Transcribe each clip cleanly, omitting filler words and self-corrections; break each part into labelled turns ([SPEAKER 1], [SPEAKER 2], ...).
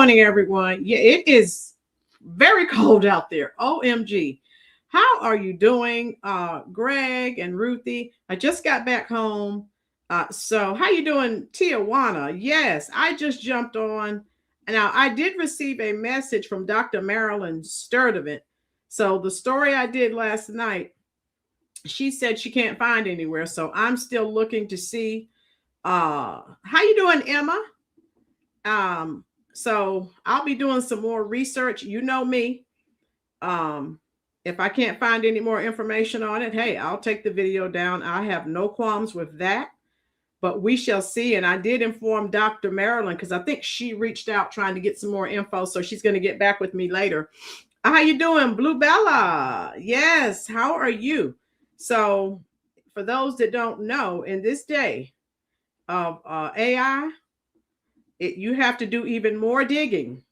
[SPEAKER 1] morning, everyone. Yeah, it is very cold out there. OMG. How are you doing, Greg and Ruthie? I just got back home. So how you doing, Tijuana? Yes, I just jumped on. Now, I did receive a message from Dr. Marilyn Sturdivant. So the story I did last night, she said she can't find anywhere. So I'm still looking to see. How you doing, Emma? So I'll be doing some more research. You know me. If I can't find any more information on it, hey, I'll take the video down. I have no qualms with that, but we shall see. And I did inform Dr. Marilyn because I think she reached out trying to get some more info. So she's going to get back with me later. How you doing, Blue Bella? Yes. How are you? So for those that don't know, in this day of AI, you have to do even more digging.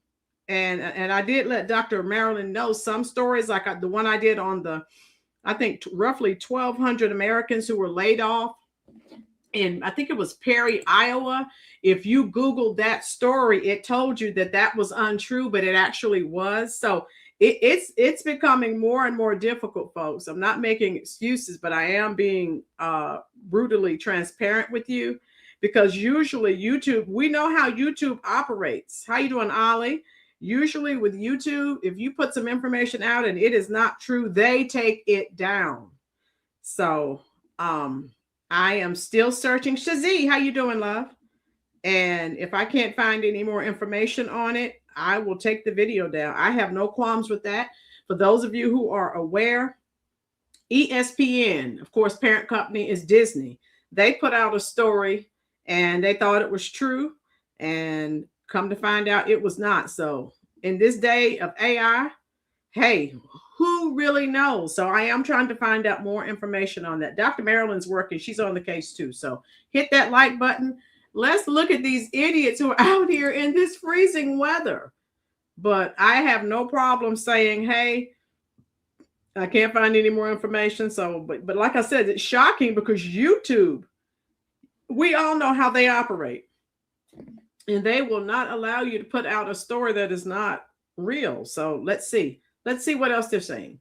[SPEAKER 1] And I did let Dr. Marilyn know some stories, like the one I did on I think roughly 1,200 Americans who were laid off. And I think it was Perry, Iowa. If you Googled that story, it told you that that was untrue, but it actually was. So it's becoming more and more difficult, folks. I'm not making excuses, but I am being brutally transparent with you, because usually YouTube, we know how YouTube operates. How you doing, Ollie? Usually with YouTube, if you put some information out and it is not true, they take it down. So I am still searching. Shazee, how you doing, love? And if I can't find any more information on it, I will take the video down. I have no qualms with that. For those of you who are aware, ESPN, of course, parent company is Disney. They put out a story and they thought it was true, and come to find out it was not. So in this day of AI, hey, who really knows? So I am trying to find out more information on that. Dr. Marilyn's working. She's on the case too. So hit that like button. Let's look at these idiots who are out here in this freezing weather. But I have no problem saying, hey, I can't find any more information. So, but like I said, it's shocking because YouTube, we all know how they operate. And they will not allow you to put out a story that is not real. So let's see. Let's see what else they're saying.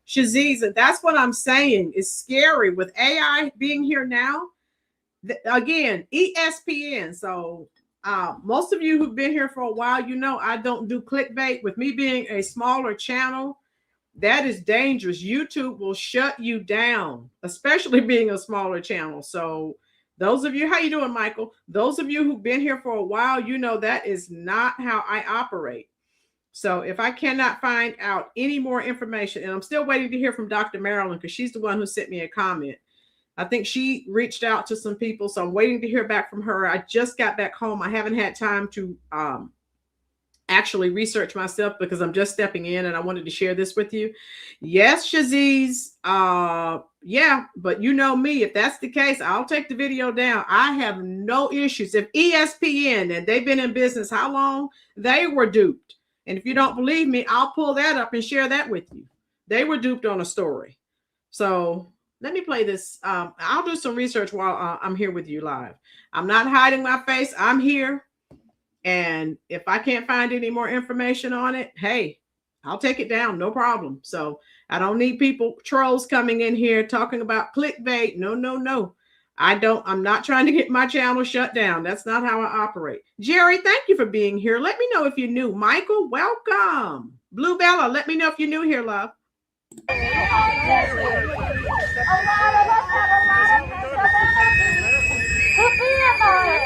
[SPEAKER 1] Shaziz, and that's what I'm saying is scary with AI being here now. Again, ESPN. So most of you who've been here for a while, you know I don't do clickbait. With me being a smaller channel, that is dangerous. YouTube will shut you down, especially being a smaller channel. So those of you, how you doing, Michael? Those of you who've been here for a while, you know that is not how I operate. So if I cannot find out any more information, and I'm still waiting to hear from Dr. Marilyn, because she's the one who sent me a comment. I think she reached out to some people, so I'm waiting to hear back from her. I just got back home. I haven't had time to actually research myself because I'm just stepping in, and I wanted to share this with you. Yes, Shaziz. Yeah, but you know me. If that's the case, I'll take the video down. I have no issues. If ESPN, and they've been in business how long? They were duped. And if you don't believe me, I'll pull that up and share that with you. They were duped on a story. So let me play this. I'll do some research while I'm here with you live. I'm not hiding my face. I'm here. And if I can't find any more information on it, hey, I'll take it down. No problem. So I don't need trolls coming in here talking about clickbait. No, no, no. I'm not trying to get my channel shut down. That's not how I operate. Jerry, thank you for being here. Let me know if you're new. Michael, welcome. Blue Bella, let me know if you're new here, love.
[SPEAKER 2] A lot of us have a lot of energy to be about it.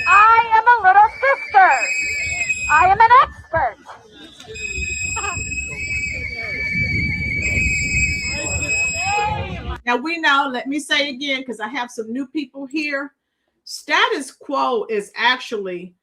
[SPEAKER 2] I am a little sister. I am an expert.
[SPEAKER 1] Now we know, let me say again, because I have some new people here. Status Quo is actually,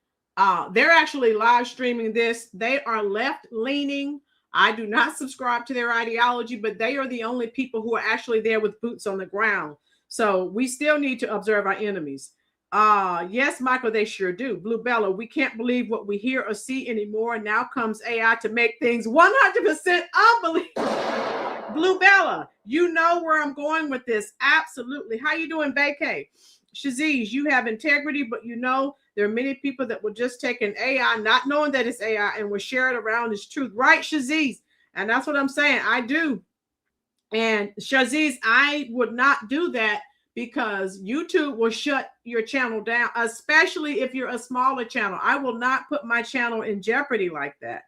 [SPEAKER 1] they're actually live streaming this. They are left leaning. I do not subscribe to their ideology, but they are the only people who are actually there with boots on the ground. So we still need to observe our enemies. Yes, Michael, they sure do. Blue Bella, we can't believe what we hear or see anymore. Now comes AI to make things 100% unbelievable. Blue Bella, you know where I'm going with this. Absolutely. How you doing, Vacay? Shaziz, you have integrity, but you know there are many people that will just take an AI, not knowing that it's AI, and will share it around as truth. Right, Shaziz? And that's what I'm saying. I do. And Shaziz, I would not do that because YouTube will shut your channel down, especially if you're a smaller channel. I will not put my channel in jeopardy like that.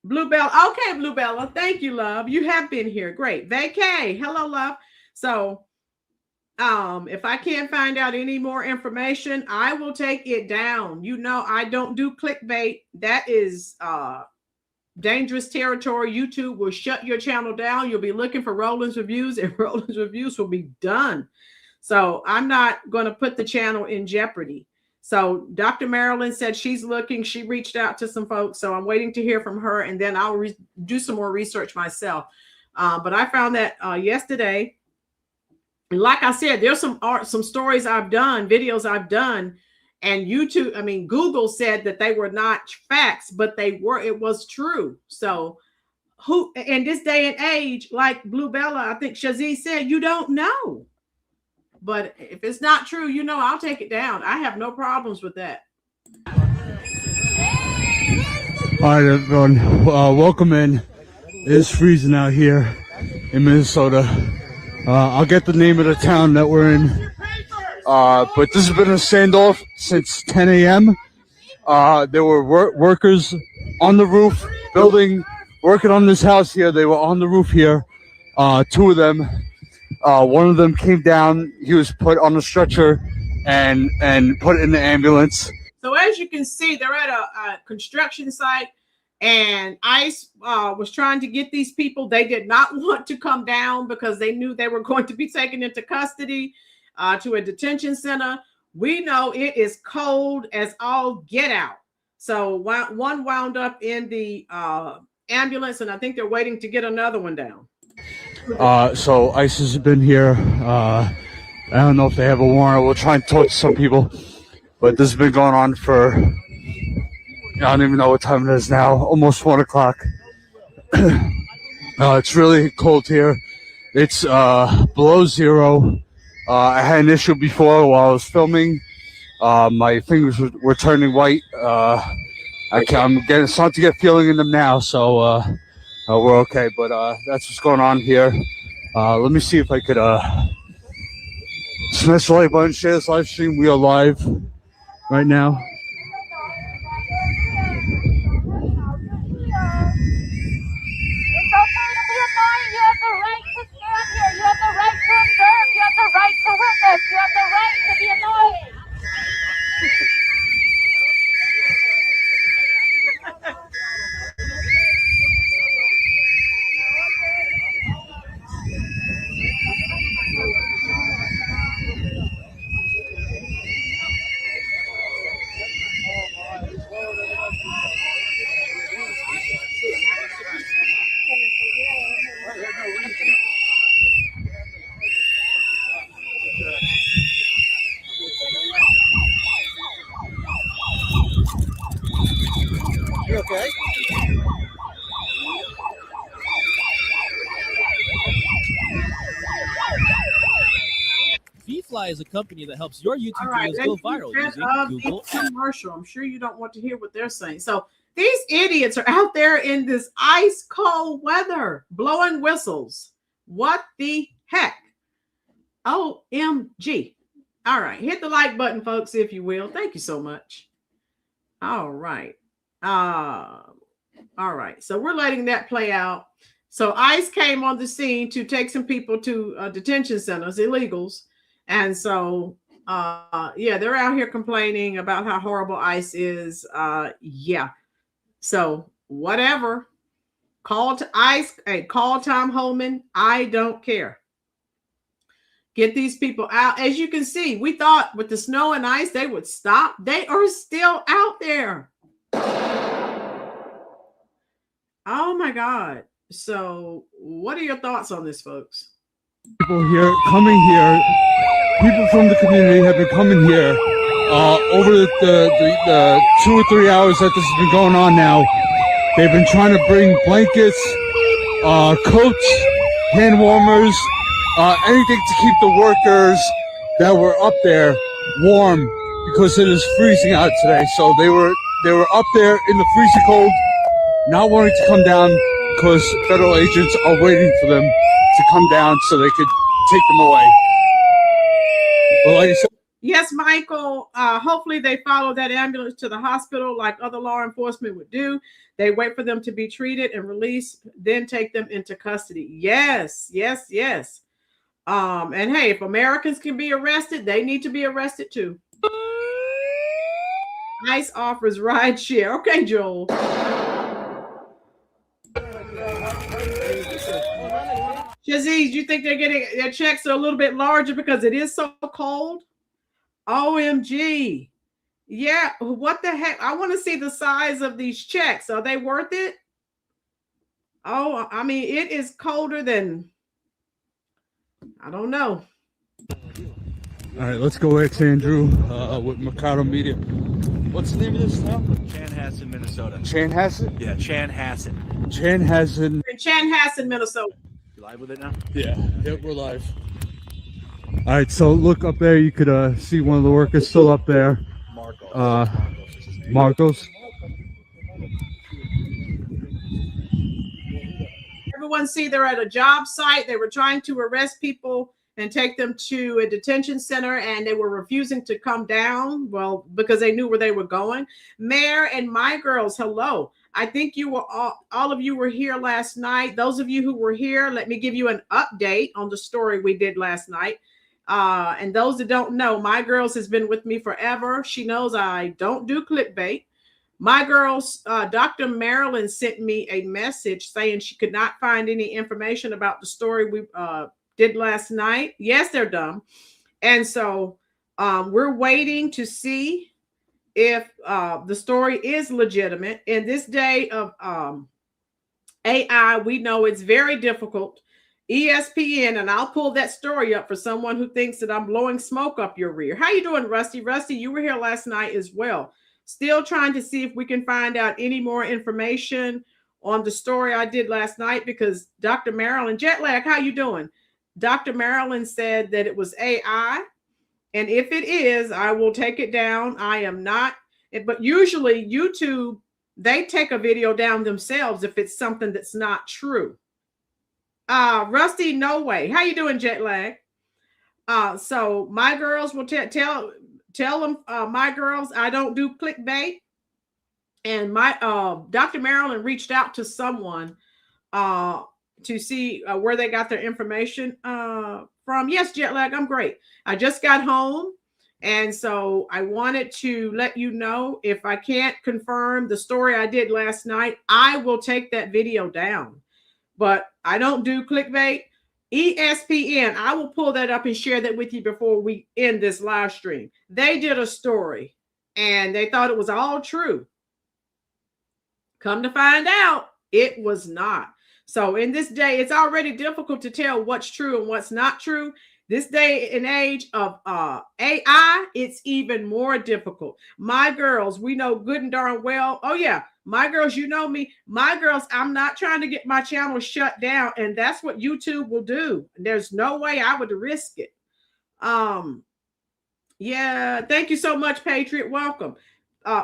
[SPEAKER 1] Blue Bella. Okay, Blue Bella. Thank you, love. You have been here. Great. Vacay. Hello, love. So if I can't find out any more information, I will take it down. You know, I don't do clickbait. That is dangerous territory. YouTube will shut your channel down. You'll be looking for Rolynn's reviews, and Rolynn's reviews will be done. So I'm not going to put the channel in jeopardy. So Dr. Marilyn said she's looking. She reached out to some folks. So I'm waiting to hear from her, and then I'll do some more research myself. But I found that yesterday, like I said, there's some stories I've done, videos I've done, and YouTube, I mean, Google said that they were not facts, but it was true. So who, in this day and age, like Blue Bella, I think Shaziz said, you don't know. But if it's not true, you know, I'll take it down. I have no problems with that.
[SPEAKER 3] All right, everyone, welcome in. It's freezing out here in Minnesota. I'll get the name of the town that we're in. But this has been a standoff since 10 a.m. There were workers on the roof working on this house here. They were on the roof here. Two of them. One of them came down. He was put on a stretcher and put in the ambulance.
[SPEAKER 1] So as you can see, they're at a construction site, and ICE was trying to get these people. They did not want to come down because they knew they were going to be taken into custody to a detention center. We know it is cold as all get out. So one wound up in the ambulance, and I think they're waiting to get another one down.
[SPEAKER 3] So ICE has been here. I don't know if they have a warrant. We'll try and talk to some people, but this has been going on for, I don't even know what time it is now, almost 1 o'clock. It's really cold here. It's below zero. I had an issue before while I was filming. My fingers were turning white. I'm starting to get feeling in them now, so we're okay. But that's what's going on here. Let me see if I could smash the like button, share this live stream. We are live right now.
[SPEAKER 2] You have the right to be annoyed.
[SPEAKER 4] Okay. VFly is a company that helps your YouTube videos go viral using Google Ads.
[SPEAKER 1] Commercial. I'm sure you don't want to hear what they're saying. So these idiots are out there in this ice cold weather, blowing whistles. What the heck? OMG. All right. Hit the like button, folks, if you will. Thank you so much. All right. All right. So we're letting that play out. So ICE came on the scene to take some people to detention centers, illegals. And so, yeah, they're out here complaining about how horrible ICE is. Yeah. So whatever. Call to ICE. Hey, call Tom Holman. I don't care. Get these people out. As you can see, we thought with the snow and ice, they would stop. They are still out there. Oh my God. So what are your thoughts on this, folks?
[SPEAKER 3] People here, coming here, people from the community have been coming here over the 2 or 3 hours that this has been going on now. They've been trying to bring blankets, coats, hand warmers, anything to keep the workers that were up there warm because it is freezing out today. So they were up there in the freezing cold, not wanting to come down because federal agents are waiting for them to come down so they could take them away. Well, like I said,
[SPEAKER 1] yes, Michael, hopefully they follow that ambulance to the hospital like other law enforcement would do. They wait for them to be treated and released, then take them into custody. Yes, yes, yes. And hey, if Americans can be arrested, they need to be arrested too. ICE offers ride share. Okay, Joel. Shaziz, you think they're getting their checks are a little bit larger because it is so cold? OMG. Yeah, what the heck? I want to see the size of these checks. Are they worth it? Oh, I mean, it is colder than, I don't know.
[SPEAKER 3] all right, let's go X Andrew with Mercado Media. What's the name of this town?
[SPEAKER 5] Chanhassen, Minnesota.
[SPEAKER 3] Chanhassen?
[SPEAKER 5] Yeah, Chanhassen.
[SPEAKER 3] Chanhassen.
[SPEAKER 1] In Chanhassen, Minnesota.
[SPEAKER 5] You live with it now?
[SPEAKER 3] Yeah, we're live. All right, so look up there. You could see one of the workers still up there. Marcos.
[SPEAKER 1] Everyone see they're at a job site. They were trying to arrest people and take them to a detention center, and they were refusing to come down, well, because they knew where they were going. Mayor and my girls, hello. I think you were all of you were here last night. Those of you who were here, let me give you an update on the story we did last night. And those that don't know, my girls has been with me forever. She knows I don't do clickbait. My girls, Dr. Marilyn sent me a message saying she could not find any information about the story we did last night. Yes, they're dumb. And so we're waiting to see if the story is legitimate. In this day of AI, we know it's very difficult. ESPN, and I'll pull that story up for someone who thinks that I'm blowing smoke up your rear. How you doing, Rusty? Rusty, you were here last night as well. Still trying to see if we can find out any more information on the story I did last night, because Dr. Marilyn, Jetlag, how you doing? Dr. Marilyn said that it was AI, and if it is, I will take it down. I am not, but usually YouTube, they take a video down themselves if it's something that's not true. Rusty, no way. How you doing, Jetlag? So my girls will tell them, my girls, I don't do clickbait. And my Dr. Marilyn reached out to someone to see where they got their information from. Yes, Jetlag, I'm great. I just got home, and so I wanted to let you know, if I can't confirm the story I did last night, I will take that video down. But I don't do clickbait. ESPN, I will pull that up and share that with you before we end this live stream. They did a story and they thought it was all true. Come to find out, it was not. So in this day, it's already difficult to tell what's true and what's not true. This day and age of AI, it's even more difficult. My girls, we know good and darn well. Oh yeah, my girls, you know me. My girls, I'm not trying to get my channel shut down, and that's what YouTube will do. There's no way I would risk it. Yeah, thank you so much, Patriot. Welcome.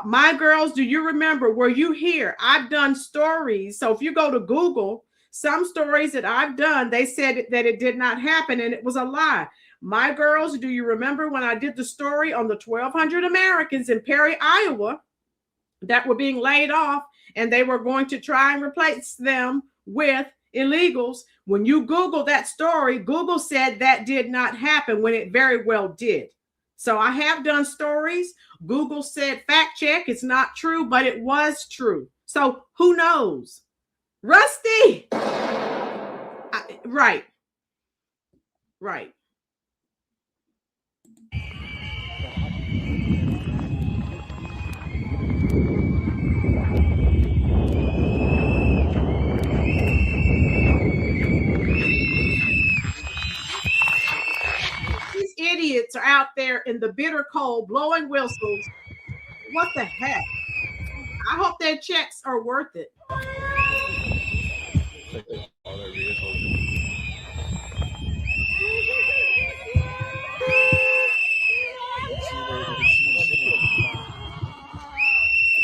[SPEAKER 1] My girls, do you remember? Were you here? I've done stories. So if you go to Google, some stories that I've done, they said that it did not happen and it was a lie. My girls, do you remember when I did the story on the 1,200 Americans in Perry, Iowa, that were being laid off, and they were going to try and replace them with illegals? When you Google that story, Google said that did not happen when it very well did. So I have done stories. Google said fact check, it's not true, but it was true. So who knows? Rusty. Right. idiots are out there in the bitter cold blowing whistles. What the heck? I hope their checks are worth it.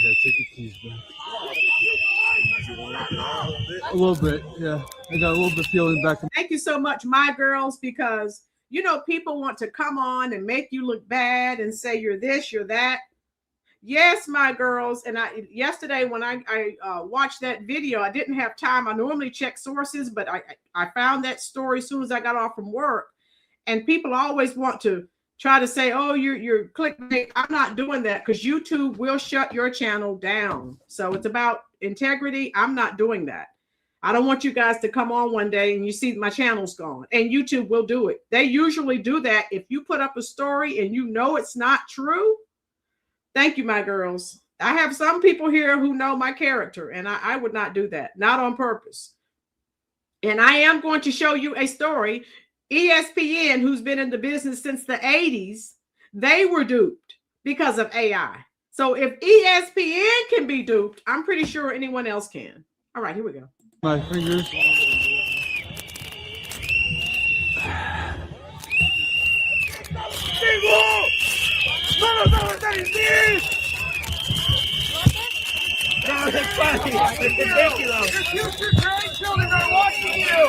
[SPEAKER 3] Yeah, take your keys back. A little bit, yeah. I got a little bit feeling back.
[SPEAKER 1] Thank you so much, my girls, because you know people want to come on and make you look bad and say you're this, you're that. Yes, my girls. And yesterday when I watched that video, I didn't have time. I normally check sources, but I found that story as soon as I got off from work. And people always want to try to say, oh, you're clickbait. I'm not doing that because YouTube will shut your channel down. So it's about integrity. I'm not doing that. I don't want you guys to come on one day and you see my channel's gone, and YouTube will do it. They usually do that. If you put up a story and you know it's not true. Thank you, my girls. I have some people here who know my character, and I would not do that, not on purpose. And I am going to show you a story. ESPN, who's been in the business since the 80s, they were duped because of AI. So if ESPN can be duped, I'm pretty sure anyone else can. All right, here we go.
[SPEAKER 3] My fingers.
[SPEAKER 5] No, that's funny. It's ridiculous.
[SPEAKER 6] Your future grandchildren are watching you,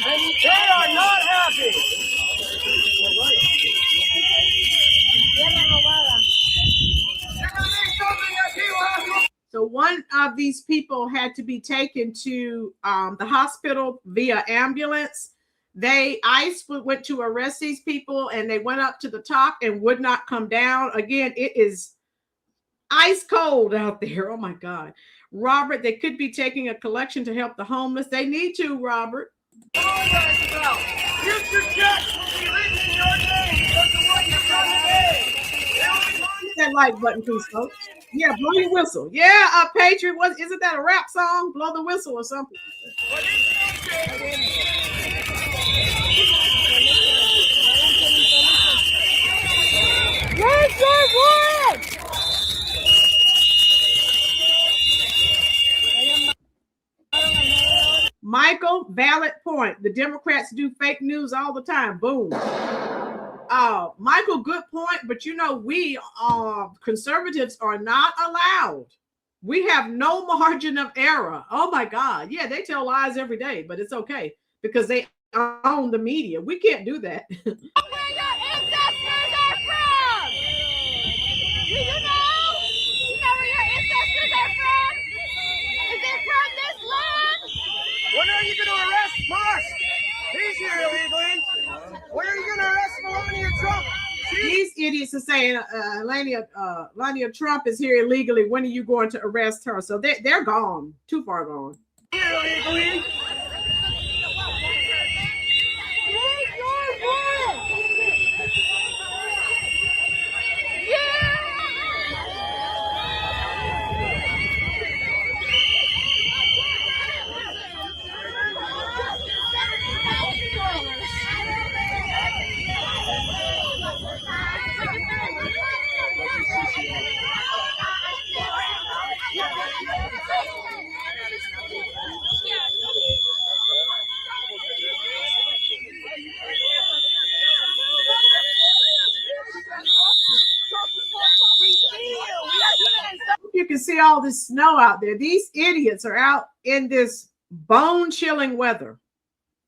[SPEAKER 6] and they are not happy.
[SPEAKER 1] So one of these people had to be taken to the hospital via ambulance. ICE went to arrest these people, and they went up to the top and would not come down. Again, it is ice cold out there. Oh my God. Robert, they could be taking a collection to help the homeless. They need to, Robert.
[SPEAKER 6] Future checks will be written in your name because of what you've done today.
[SPEAKER 1] Hit that like button, please, folks. Yeah, blow your whistle. Yeah, Patriot. Isn't that a rap song? Blow the whistle or something. Michael, valid point. The Democrats do fake news all the time. Boom. Michael, good point. But you know, we conservatives are not allowed. We have no margin of error. Oh my God. Yeah, they tell lies every day, but it's okay because they own the media. We can't do that.
[SPEAKER 2] Where your ancestors are from? Do you know? You know where your ancestors are from? Is it from this land?
[SPEAKER 6] When are you going to arrest Musk? He's here illegally. When are you going to arrest Melania Trump?
[SPEAKER 1] These idiots are saying Melania Trump is here illegally. When are you going to arrest her? So they're gone. Too far gone.
[SPEAKER 6] Here illegally.
[SPEAKER 1] You can see all this snow out there. These idiots are out in this bone-chilling weather.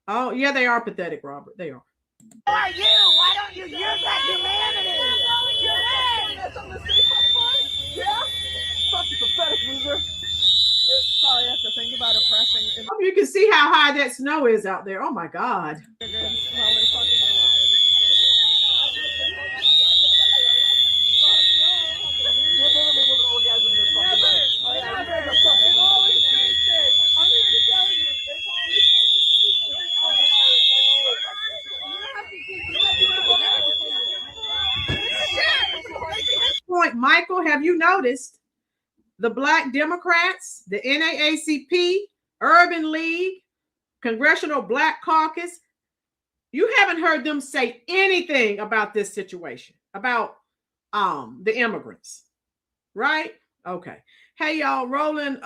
[SPEAKER 1] Oh, yeah, they are pathetic, Robert. They are.
[SPEAKER 6] Who are you? Why don't you use that humanity? Yeah? Fucking pathetic loser. Probably have to think about oppressing.
[SPEAKER 1] You can see how high that snow is out there. Oh my God. Point, Michael, have you noticed the Black Democrats, the NAACP, Urban League, Congressional Black Caucus, You haven't heard them say anything about this situation, about the immigrants, right? Okay. Hey y'all, Rolynn,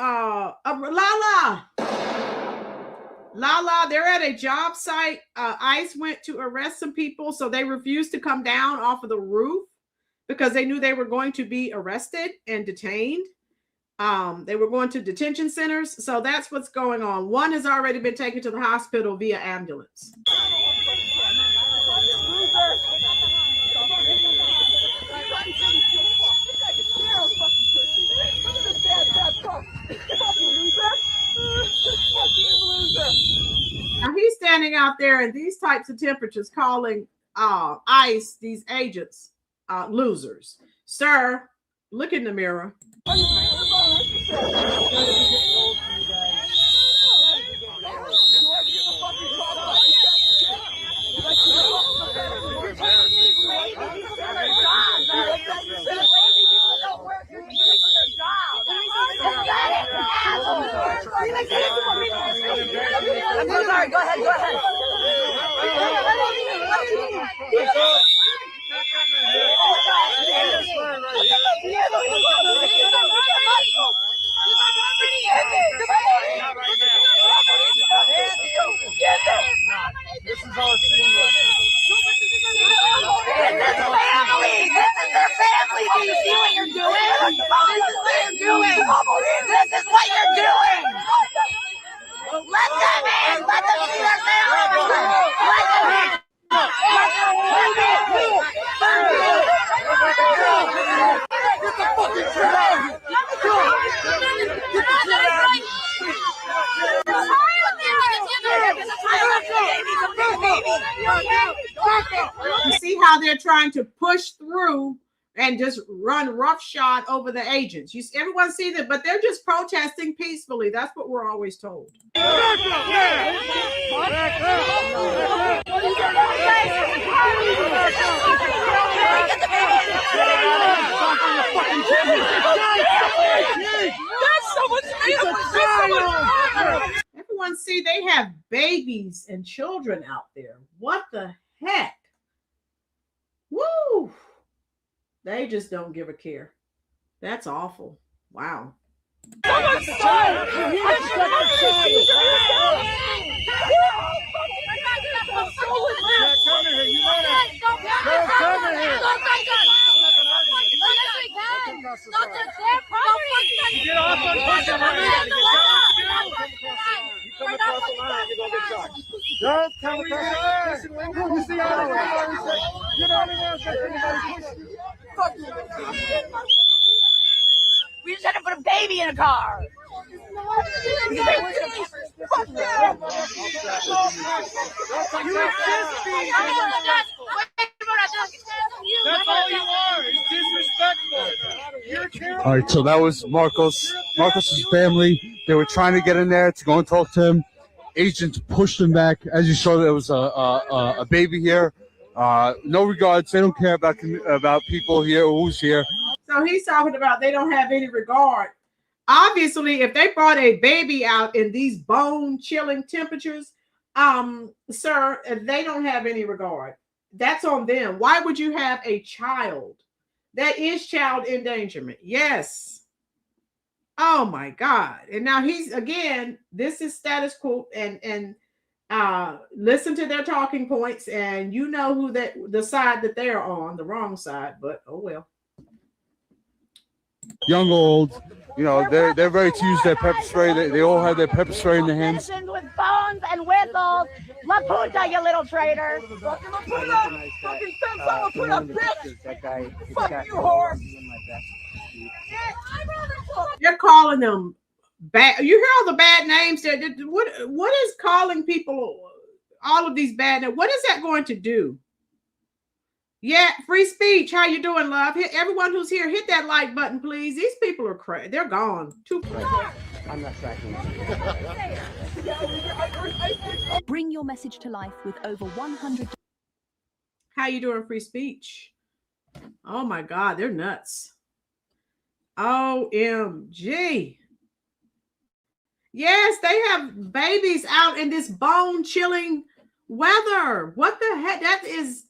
[SPEAKER 1] Lala, they're at a job site. ICE went to arrest some people, so they refused to come down off of the roof because they knew they were going to be arrested and detained. They were going to detention centers, so that's what's going on. One has already been taken to the hospital via ambulance. Now he's standing out there in these types of temperatures calling ICE, these agents, losers. Sir, look in the mirror.
[SPEAKER 2] I'm so sorry. Go ahead. Go ahead.
[SPEAKER 6] This is all it's seems like.
[SPEAKER 2] This is family. This is their family. Do you see what you're doing? This is what you're doing. This is what you're doing. Let them in. Let them see their family. Let them in.
[SPEAKER 1] You see how they're trying to push through and just run roughshod over the agents. Everyone see that, but they're just protesting peacefully. That's what we're always told. Everyone see they have babies and children out there. What the heck? Woo! They just don't give a care. That's awful. Wow.
[SPEAKER 6] Don't come across the line. Get out of there.
[SPEAKER 2] We just had to put a baby in a car.
[SPEAKER 6] That's all you are. It's disrespectful.
[SPEAKER 3] All right, so that was Marcos's family. They were trying to get in there to go and talk to him. Agents pushed him back. As you saw, there was a baby here. No regards. They don't care about people here or who's here.
[SPEAKER 1] So he's talking about they don't have any regard. Obviously, if they brought a baby out in these bone-chilling temperatures, sir, they don't have any regard. That's on them. Why would you have a child? That is child endangerment. Yes. Oh my God. And now he's again, this is status quo, and listen to their talking points, and you know who the side that they're on, the wrong side, but oh well.
[SPEAKER 3] Young or old, you know, they're ready to use their pepper spray. They all have their pepper spray in their hands.
[SPEAKER 2] With bones and whistles. La Puta, you little traitor.
[SPEAKER 6] Fuck you, whore.
[SPEAKER 1] You're calling them bad. You hear all the bad names there. What is calling people all of these bad names? What is that going to do? Yeah, free speech. How you doing, love? Everyone who's here, hit that like button, please. These people are crazy. They're gone. Too crazy.
[SPEAKER 7] I'm not tracking. Bring your message to life with over 100.
[SPEAKER 1] How you doing, free speech? Oh my God, they're nuts. OMG. Yes, they have babies out in this bone-chilling Weather. What the heck? That is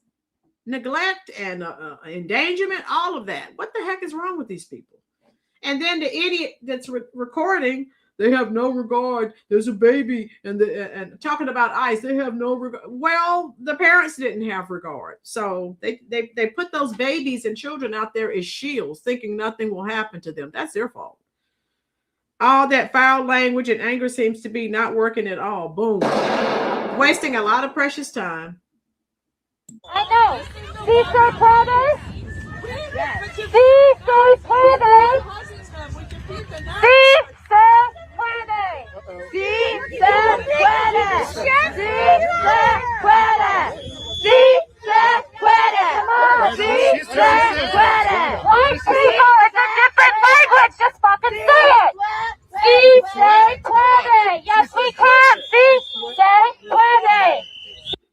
[SPEAKER 1] neglect and endangerment, all of that. What the heck is wrong with these people? And then the idiot that's recording, they have no regard. There's a baby and talking about ICE. They have no regard. Well, the parents didn't have regard. So they put those babies and children out there as shields, thinking nothing will happen to them. That's their fault. All that foul language and anger seems to be not working at all. Boom. Wasting a lot of precious time.
[SPEAKER 2] I know. Sí se puede. Sí se puede. Sí se puede. Sí se puede. Sí se puede. Sí se puede. Sí se puede. White people, it's a different language. Just fucking say it. Sí se puede. Yes, we can. Sí se puede.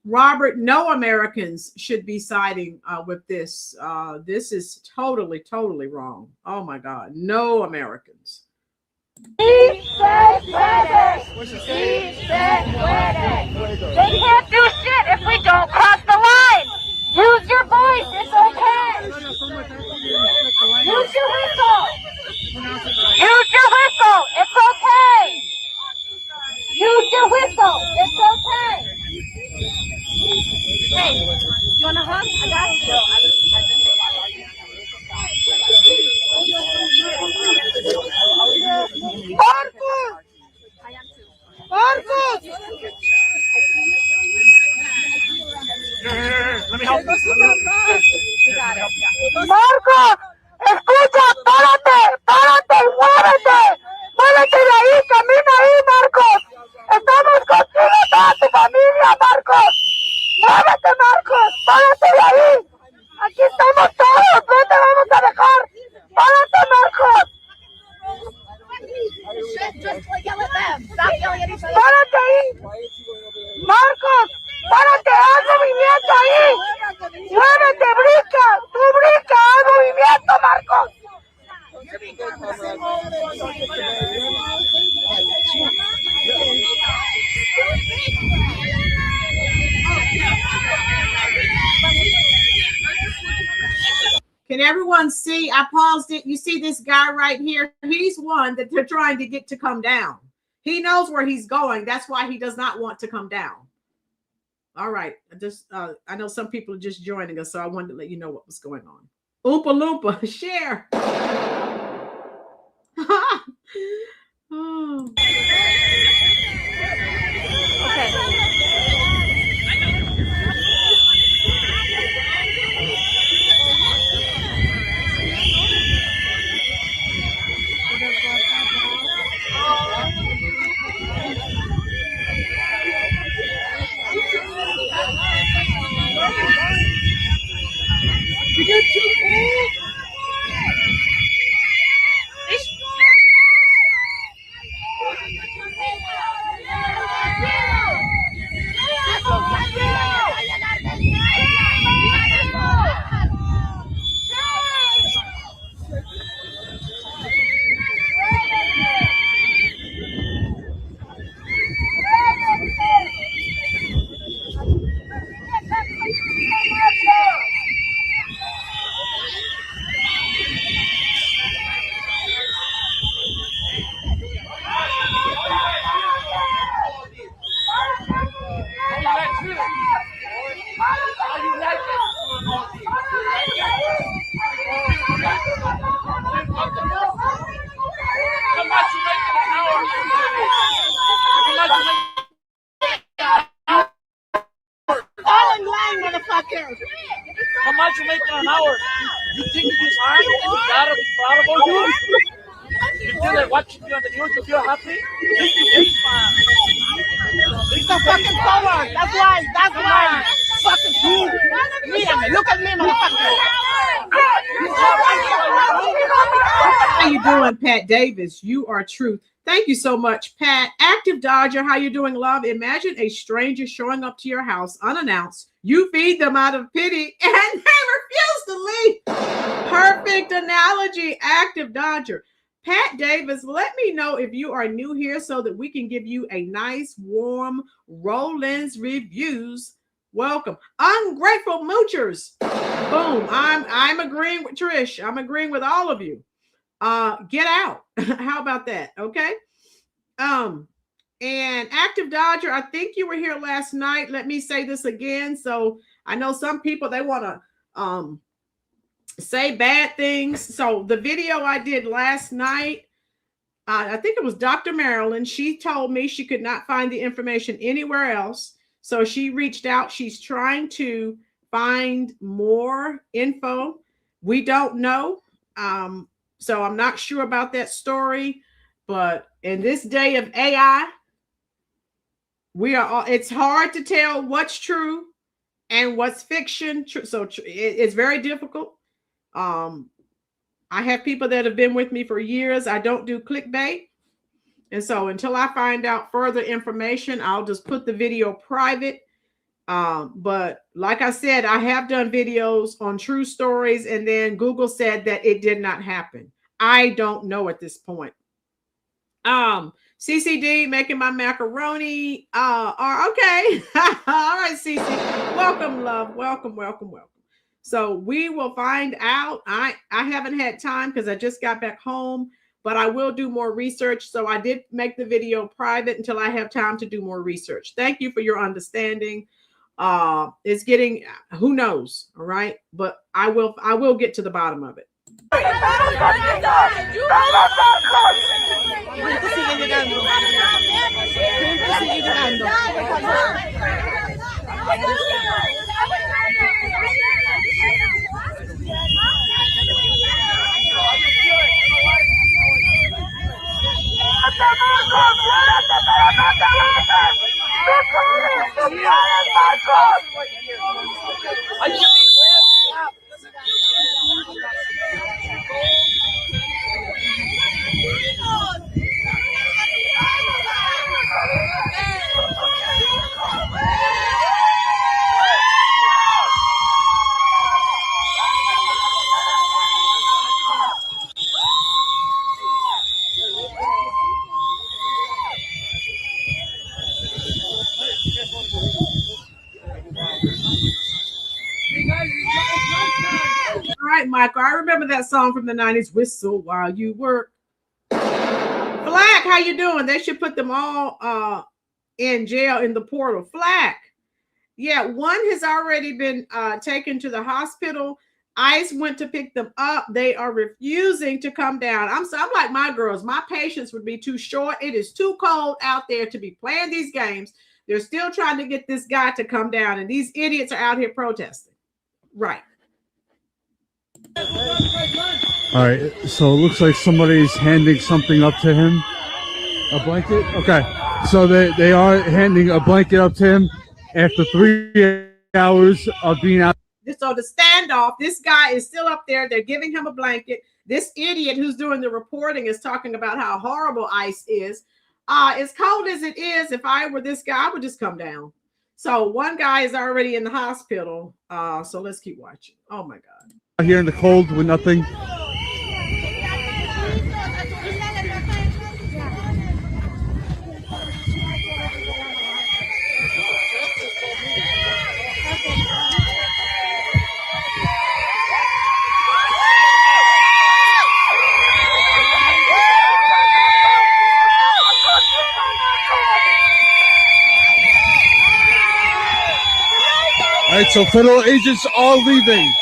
[SPEAKER 1] Robert, no Americans should be siding with this. This is totally, totally wrong. Oh my God, no Americans.
[SPEAKER 2] They can't do shit if we don't cross the line. Use your voice, it's okay. Use your whistle. Use your whistle, it's okay. Use your whistle, it's okay. Hey, you want a hug? I got you. Marcos! Marcos!
[SPEAKER 5] Let me help you.
[SPEAKER 2] Marcos, escucha, párate, párate, muévete. Muévete de ahí, camina ahí, Marcos. Estamos contigo, toda tu familia, Marcos. Muévete, Marcos, párate de ahí. Aquí estamos todos, no te vamos a dejar. Párate, Marcos. Párate ahí. Marcos, párate, haz movimiento ahí. Muévete, brinca, tú brinca, haz movimiento, Marcos.
[SPEAKER 1] Can everyone see? I paused it. You see this guy right here? He's one that they're trying to get to come down. He knows where he's going. That's why he does not want to come down. All right. I know some people are just joining us, so I wanted to let you know what was going on. Oompa Loompa, share. Oh.
[SPEAKER 2] Okay.
[SPEAKER 5] How much you make an hour? You think you fine? You gotta be proud about you? You feel like watching you on the news, you feel happy? You think you get fine?
[SPEAKER 6] It's a fucking forward. That's why. That's why. Fucking cool. Mírame. Look at me, motherfucker.
[SPEAKER 1] How you doing, Pat Davis? You are truth. Thank you so much, Pat. Active Dodger, how you doing, love? Imagine a stranger showing up to your house unannounced. You feed them out of pity and they refuse to leave. Perfect analogy, Active Dodger. Pat Davis, let me know if you are new here so that we can give you a nice, warm Rolynn's reviews. Welcome. Ungrateful Moochers. Boom. I'm agreeing with Trish. I'm agreeing with all of you. Get out. How about that? Okay. And Active Dodger, I think you were here last night. Let me say this again. So I know some people, they want to say bad things. So the video I did last night, I think it was Dr. Marilyn. She told me she could not find the information anywhere else. So she reached out. She's trying to find more info. We don't know. So I'm not sure about that story. But in this day of AI, it's hard to tell what's true and what's fiction. So it's very difficult. I have people that have been with me for years. I don't do clickbait. And so until I find out further information, I'll just put the video private. But like I said, I have done videos on true stories, and then Google said that it did not happen. I don't know at this point. CCD making my macaroni. Okay. All right, CC. Welcome, love. Welcome. So we will find out. I haven't had time because I just got back home, but I will do more research. So I did make the video private until I have time to do more research. Thank you for your understanding. It's getting, who knows, all right? But I will get to the bottom of it. Michael, I remember that song from the 90s, Whistle While You Work. Flack, how you doing? They should put them all in jail in the portal. Flack. Yeah, one has already been taken to the hospital. ICE went to pick them up. They are refusing to come down. I'm like my girls. My patience would be too short. It is too cold out there to be playing these games. They're still trying to get this guy to come down, and these idiots are out here protesting. Right.
[SPEAKER 3] All right, so it looks like somebody's handing something up to him. A blanket? Okay, so they are handing a blanket up to him after 3 hours of being out.
[SPEAKER 1] So the standoff, this guy is still up there. They're giving him a blanket. This idiot who's doing the reporting is talking about how horrible ICE is. As cold as it is, if I were this guy, I would just come down. So one guy is already in the hospital. So let's keep watching. Oh, my God.
[SPEAKER 3] Here in the cold with nothing. All right, so federal agents are leaving.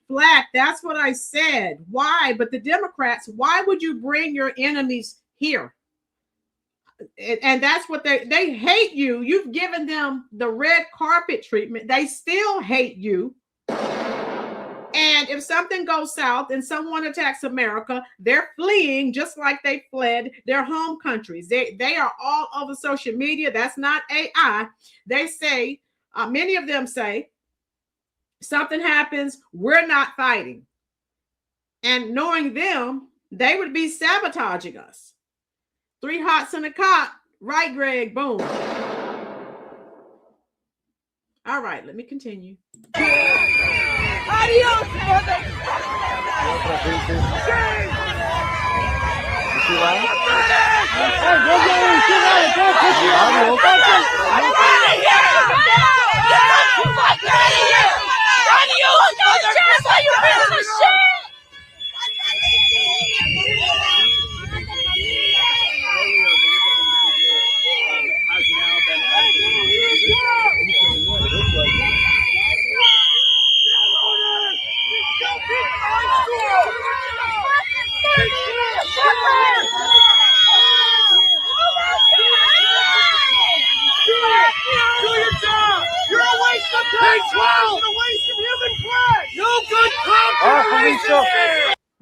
[SPEAKER 1] Flack, that's what I said. Why? But the Democrats, why would you bring your enemies here? And that's what they hate you. You've given them the red carpet treatment. They still hate you. And if something goes south and someone attacks America, they're fleeing just like they fled their home countries. They are all over social media. That's not AI. They say, many of them say, something happens, we're not fighting. And knowing them, they would be sabotaging us. 3 hots and a cot. Right, Greg. Boom. All right, let me continue.
[SPEAKER 2] Adios,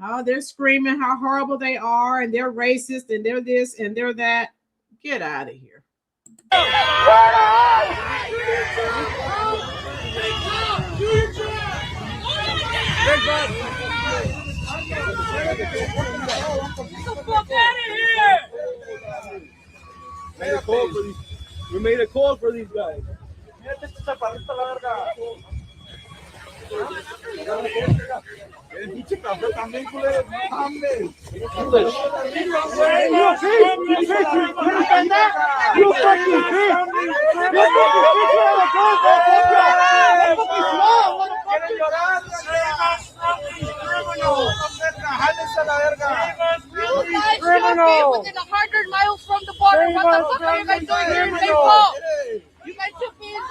[SPEAKER 1] Oh, they're screaming how horrible they are, and they're racist, and they're this, and they're that. Get out of here.
[SPEAKER 5] We made a call for these guys.
[SPEAKER 2] Within 100 miles from the border. What the fuck are you guys doing here in St. Paul? You guys took me in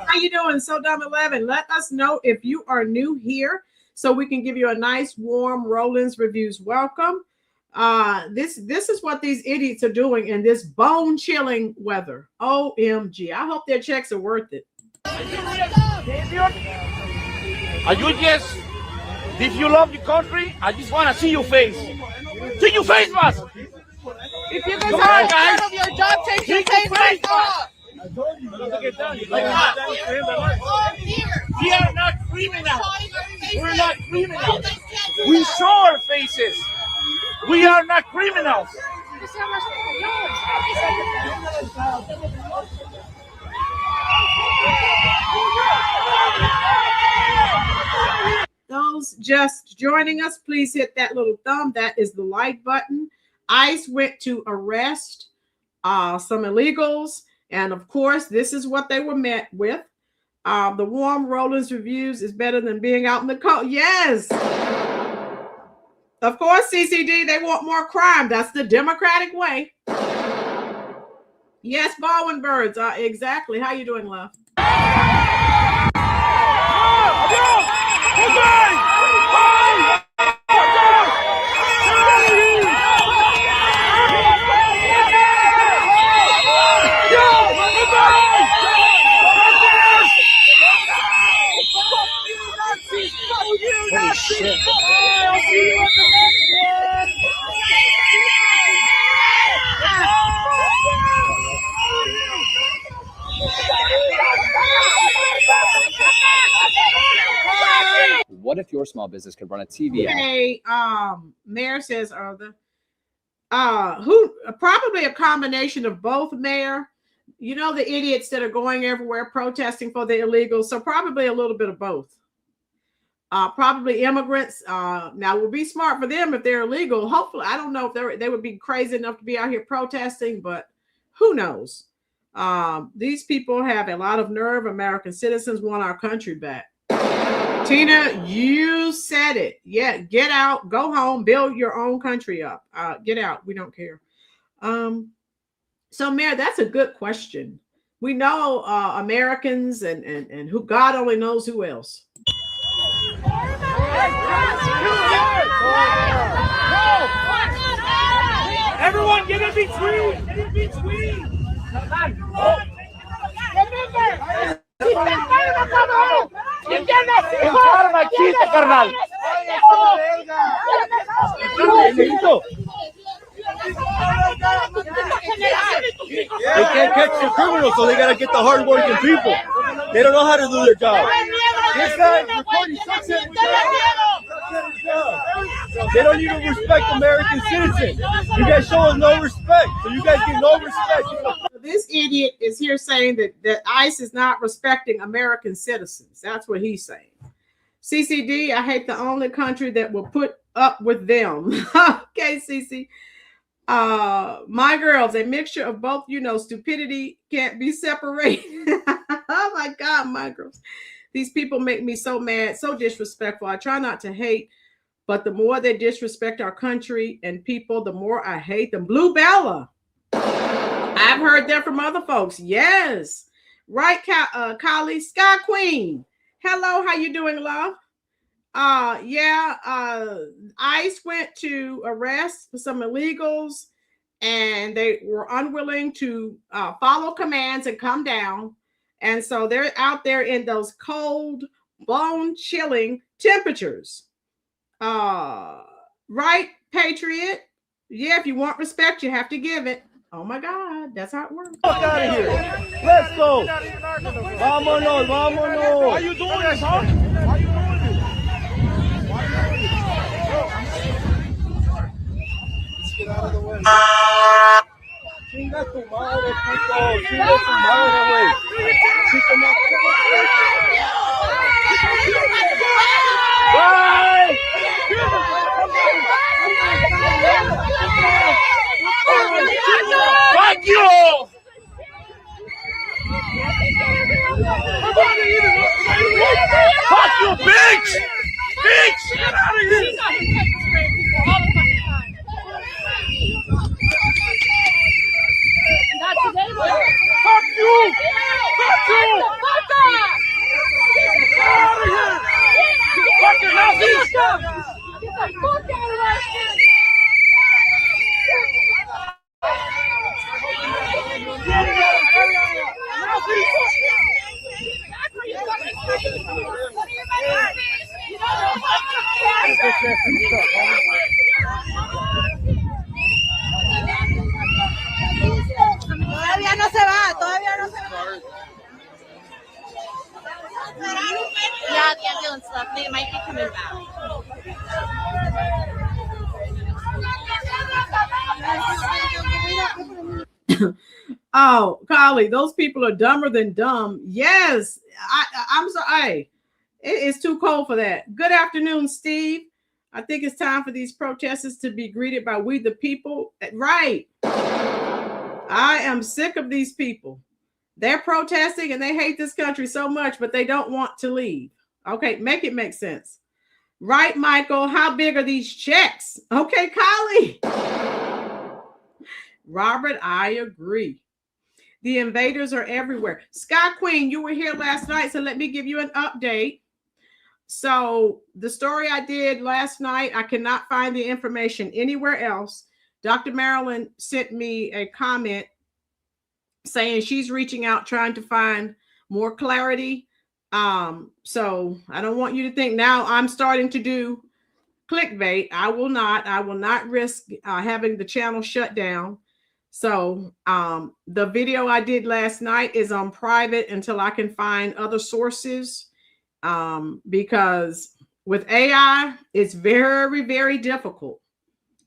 [SPEAKER 1] How you doing, So Dumb 11? Let us know if you are new here so we can give you a nice, warm Rolynn's Reviews welcome. This is what these idiots are doing in this bone-chilling weather. OMG. I hope their checks are worth it.
[SPEAKER 5] Are you just, if you love your country, I just want to see your face. See your face, boss.
[SPEAKER 2] If you guys are tired of your job, take your face off.
[SPEAKER 5] We are not criminals. We're not criminals. We show our faces. We are not criminals.
[SPEAKER 1] Those just joining us, please hit that little thumb. That is the like button. ICE went to arrest some illegals. And of course, this is what they were met with. The warm Rolynn's Reviews is better than being out in the cold. Yes. Of course, CCD, they want more crime. That's the Democratic way. Yes, Baldwin Birds. Exactly. How you doing, love?
[SPEAKER 5] Holy shit.
[SPEAKER 8] What if your small business could run a TV ad?
[SPEAKER 1] Okay, Mayor says, who probably a combination of both, Mayor. You know, the idiots that are going everywhere protesting for the illegals. So probably a little bit of both. Probably immigrants. Now, it would be smart for them if they're illegal. Hopefully, I don't know if they would be crazy enough to be out here protesting, but who knows? These people have a lot of nerve. American citizens want our country back. Tina, you said it. Yeah, get out, go home, build your own country up. Get out. We don't care. So, Mayor, that's a good question. We know Americans and who God only knows who else.
[SPEAKER 5] Everyone get in between. Get in between. Carnal. They can't catch the criminals, so they gotta get the hard-working people. They don't know how to do their job. This guy recording sunset.
[SPEAKER 3] They don't even respect American citizens. You guys show us no respect, so you guys get no respect.
[SPEAKER 1] This idiot is here saying that ICE is not respecting American citizens. That's what he's saying. CCD, I hate the only country that will put up with them. Okay, CC. My girls, a mixture of both, you know, stupidity can't be separated. Oh my God, my girls. These people make me so mad, so disrespectful. I try not to hate, but the more they disrespect our country and people, the more I hate them. Blue Bella. I've heard that from other folks. Yes. Right, Kali. Sky Queen. Hello, how you doing, love? ICE went to arrest some illegals, and they were unwilling to follow commands and come down. And so they're out there in those cold, bone-chilling temperatures. Right, Patriot? Yeah, if you want respect, you have to give it. Oh my God, that's how it works.
[SPEAKER 3] Fuck out of here. Let's go. Vámonos, vámonos. Why are you doing this, huh? Why are you doing this? Let's get out of the way. Chinga tu madre, puto. Chinga tu madre, güey. Bye. Fuck you! Fuck you, bitch! Bitch! Get out of here! Fuck you! Fuck you! Get out of here! You fucking Nazis! Get the fuck out of here!
[SPEAKER 6] Todavía no se va, todavía no se va. Yeah, the ambulance left. They might be coming back.
[SPEAKER 1] Oh, Collie, those people are dumber than dumb. Yes, I'm sorry. It is too cold for that. Good afternoon, Steve. I think it's time for these protesters to be greeted by we the people. Right. I am sick of these people. They're protesting and they hate this country so much, but they don't want to leave. Okay, make it make sense. Right, Michael? How big are these checks? Okay, Collie. Robert, I agree. The invaders are everywhere. Sky Queen, you were here last night, so let me give you an update. So the story I did last night, I cannot find the information anywhere else. Dr. Marilyn sent me a comment saying she's reaching out, trying to find more clarity. So I don't want you to think now I'm starting to do clickbait. I will not risk having the channel shut down. So the video I did last night is on private until I can find other sources, because with AI, it's very, very difficult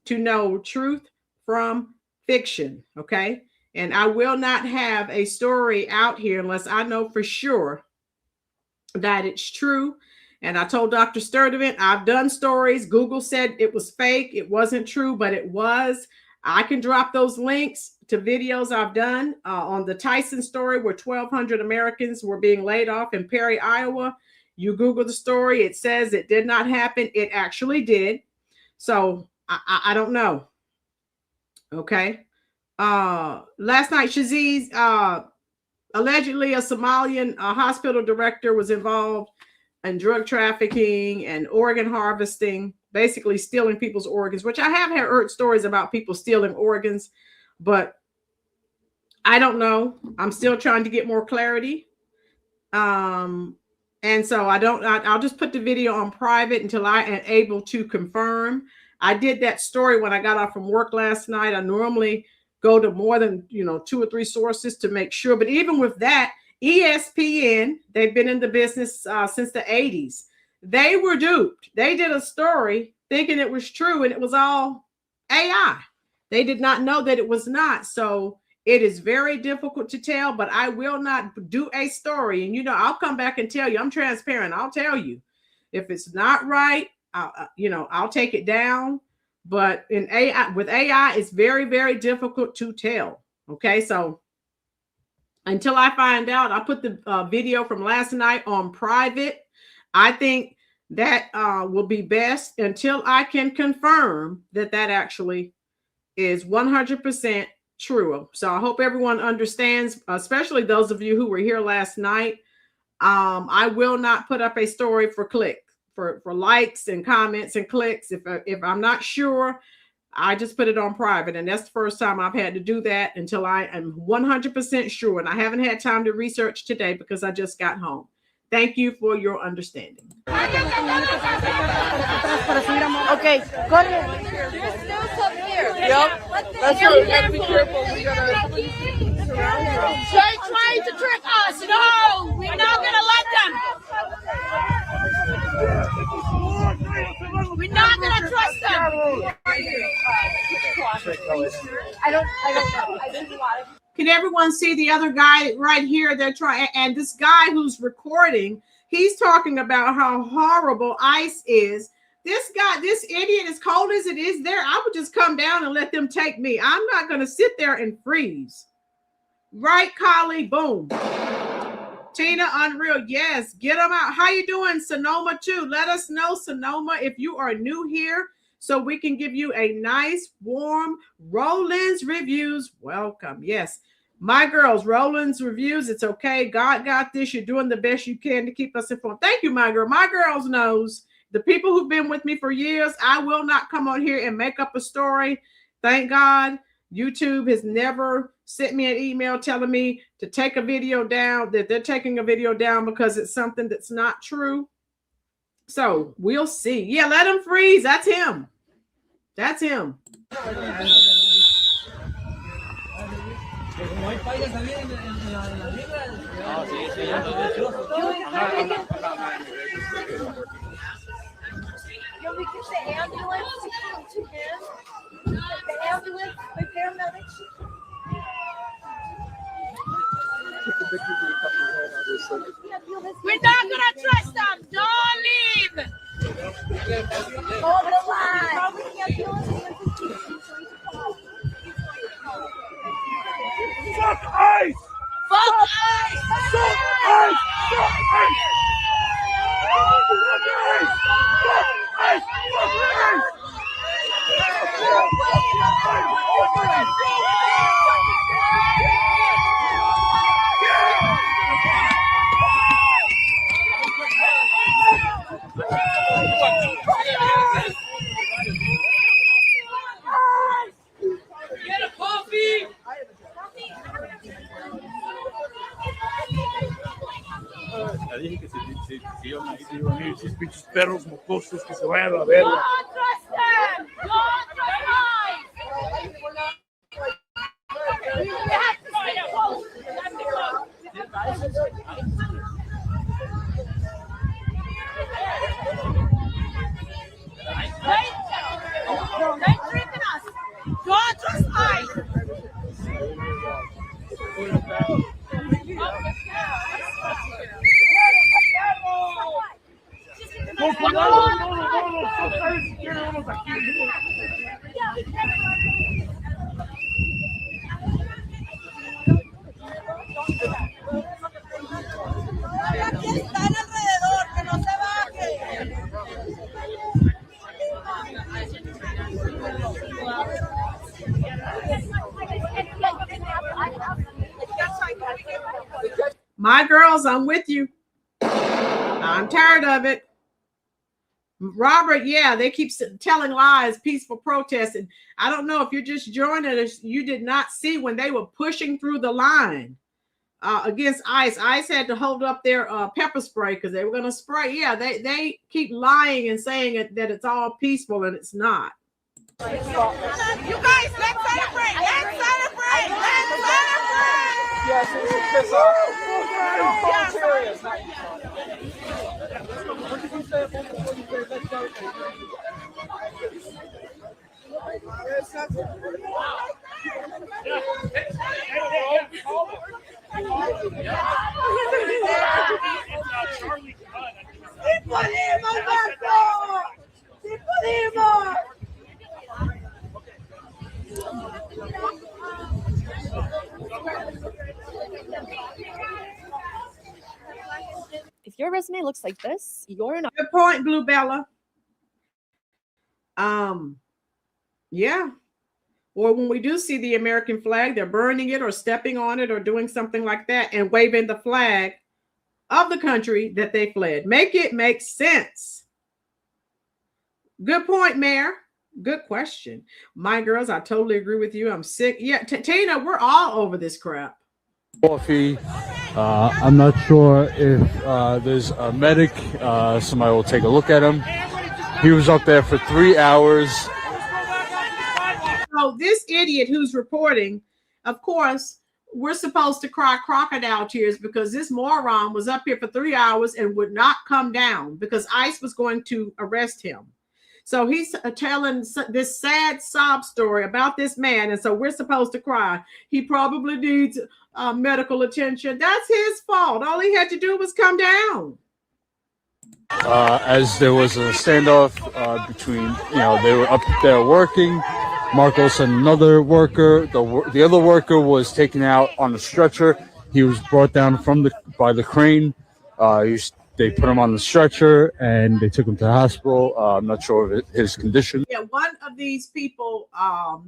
[SPEAKER 1] to know truth from fiction. Okay. And I will not have a story out here unless I know for sure that it's true. And I told Dr. Sturdivant, I've done stories. Google said it was fake. It wasn't true, but it was. I can drop those links to videos I've done on the Tyson story where 1,200 Americans were being laid off in Perry, Iowa. You Google the story. It says it did not happen. It actually did. So I don't know. Okay. Last night, Shaziz, allegedly a Somalian hospital director was involved in drug trafficking and organ harvesting, basically stealing people's organs, which I have heard stories about people stealing organs, but I don't know. I'm still trying to get more clarity. And so I'll just put the video on private until I am able to confirm. I did that story when I got off from work last night. I normally go to more than 2 or 3 sources to make sure. But even with that, ESPN, they've been in the business since the 80s. They were duped. They did a story thinking it was true, and it was all AI. They did not know that it was not. So it is very difficult to tell, but I will not do a story. And, I'll come back and tell you. I'm transparent. I'll tell you. If it's not right, I'll take it down. But with AI, it's very, very difficult to tell. Okay, so until I find out, I put the video from last night on private. I think that will be best until I can confirm that actually is 100% true. So I hope everyone understands, especially those of you who were here last night. I will not put up a story for clicks, for likes and comments and clicks. If I'm not sure, I just put it on private. And that's the first time I've had to do that until I am 100% sure. And I haven't had time to research today because I just got home. Thank you for your understanding.
[SPEAKER 6] Okay, go ahead.
[SPEAKER 2] There's snooze up here.
[SPEAKER 6] Yep. That's true. We gotta be careful. We gotta.
[SPEAKER 2] They're trying to trick us. No, we're not gonna let them. We're not gonna trust them.
[SPEAKER 6] I don't know.
[SPEAKER 1] Can everyone see the other guy right here? They're trying, and this guy who's recording, he's talking about how horrible ICE is. This guy, this idiot, as cold as it is there, I would just come down and let them take me. I'm not going to sit there and freeze. Right, Collie? Boom. Tina, unreal. Yes, get them out. How you doing, Sonoma, too? Let us know, Sonoma, if you are new here, so we can give you a nice, warm Rolynn's reviews. Welcome. Yes, my girls, Rolynn's reviews. It's okay. God got this. You're doing the best you can to keep us informed. Thank you, my girl. My girls knows. The people who've been with me for years, I will not come on here and make up a story. Thank God. YouTube has never sent me an email telling me to take a video down, that they're taking a video down because it's something that's not true. So we'll see. Yeah, let him freeze. That's him. That's him.
[SPEAKER 2] We get the ambulance to come to him. The ambulance, the paramedics. We're not gonna trust them. Don't leave. Over the line.
[SPEAKER 5] Fuck ICE!
[SPEAKER 2] Fuck ICE!
[SPEAKER 5] Fuck ICE! Fuck ICE!
[SPEAKER 2] Get a coffee!
[SPEAKER 5] Ya dije que si iban a ir esos pinches perros mocosos que se vayan a la verga.
[SPEAKER 2] Don't trust them! Don't trust ICE! We have to stay close. We have to go. They're tricking us. Don't trust ICE. Aquí están alrededor, que no se baje.
[SPEAKER 1] My girls, I'm with you. I'm tired of it. Robert, yeah, they keep telling lies, peaceful protest. And I don't know if you're just joining us, you did not see when they were pushing through the line against ICE. ICE had to hold up their pepper spray because they were going to spray. Yeah, they keep lying and saying that it's all peaceful, and it's not.
[SPEAKER 2] You guys, let's celebrate! Let's celebrate! Let's celebrate!
[SPEAKER 6] Yes, it's a piss off.
[SPEAKER 9] If your resume looks like this, you're an
[SPEAKER 1] good point, Blue Bella. Yeah. Or when we do see the American flag, they're burning it or stepping on it or doing something like that and waving the flag of the country that they fled. Make it make sense. Good point, Mayor. Good question. My girls, I totally agree with you. I'm sick. Yeah, Tina, we're all over this crap.
[SPEAKER 3] Coffee. I'm not sure if there's a medic. Somebody will take a look at him. He was up there for 3 hours.
[SPEAKER 1] So this idiot who's reporting, of course, we're supposed to cry crocodile tears because this moron was up here for 3 hours and would not come down because ICE was going to arrest him. So he's telling this sad sob story about this man. And so we're supposed to cry. He probably needs medical attention. That's his fault. All he had to do was come down.
[SPEAKER 3] As there was a standoff between, they were up there working. Marcos and another worker. The other worker was taken out on a stretcher. He was brought down by the crane. They put him on the stretcher and they took him to the hospital. I'm not sure of his condition.
[SPEAKER 1] Yeah, one of these people,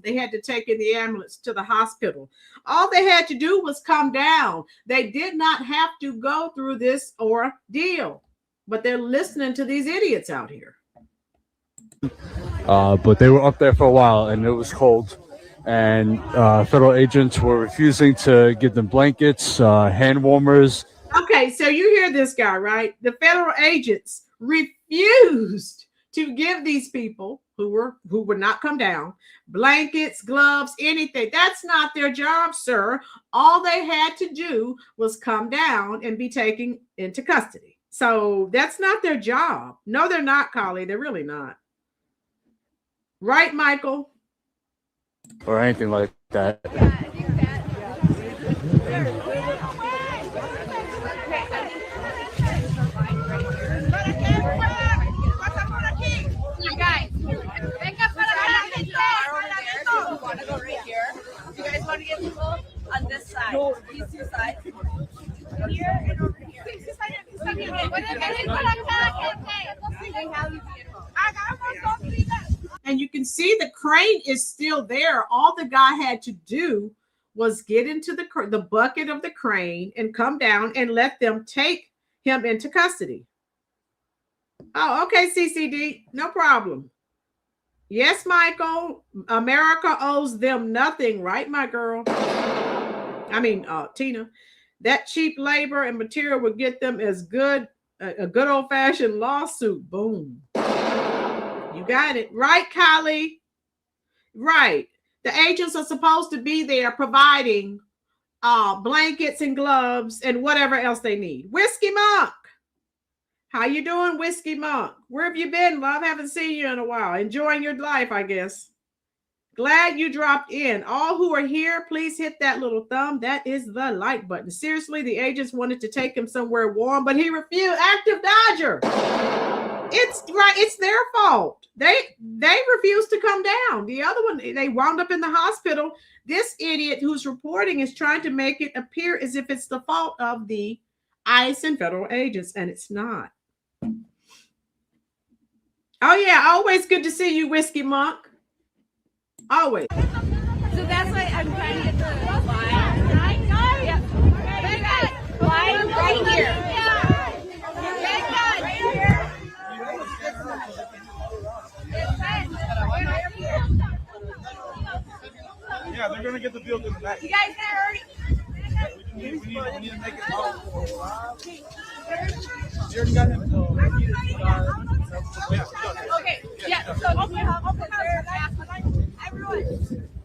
[SPEAKER 1] they had to take in the ambulance to the hospital. All they had to do was come down. They did not have to go through this ordeal, but they're listening to these idiots out here.
[SPEAKER 3] But they were up there for a while and it was cold. And federal agents were refusing to give them blankets, hand warmers.
[SPEAKER 1] Okay, so you hear this guy, right? The federal agents refused to give these people who would not come down blankets, gloves, anything. That's not their job, sir. All they had to do was come down and be taken into custody. So that's not their job. No, they're not, Collie. They're really not. Right, Michael?
[SPEAKER 3] Or anything like that.
[SPEAKER 2] Want to go right here? You guys want to get people on this side? These two sides. Here and over here.
[SPEAKER 1] And you can see the crane is still there. All the guy had to do was get into the bucket of the crane and come down and let them take him into custody. Oh, okay, CCD, no problem. Yes, Michael, America owes them nothing, right, my girl? I mean, Tina, that cheap labor and material would get them as good, a good old-fashioned lawsuit. Boom. You got it. Right, Kylie? Right. The agents are supposed to be there providing blankets and gloves and whatever else they need. Whiskey Monk. How you doing, Whiskey Monk? Where have you been, love? Haven't seen you in a while. Enjoying your life, I guess. Glad you dropped in. All who are here, please hit that little thumb. That is the like button. Seriously, the agents wanted to take him somewhere warm, but he refused. Active Dodger. It's right. It's their fault. They refused to come down. The other one, they wound up in the hospital. This idiot who's reporting is trying to make it appear as if it's the fault of the ICE and federal agents, and it's not. Oh yeah, always good to see you, Whiskey Monk. Always.
[SPEAKER 2] So that's why I'm trying to get the line. Yeah. Line right here.
[SPEAKER 5] Yeah, they're gonna get the bill tonight.
[SPEAKER 2] You guys can hurry.
[SPEAKER 5] We need to make it out. You already got him.
[SPEAKER 2] Okay, yeah, so everyone,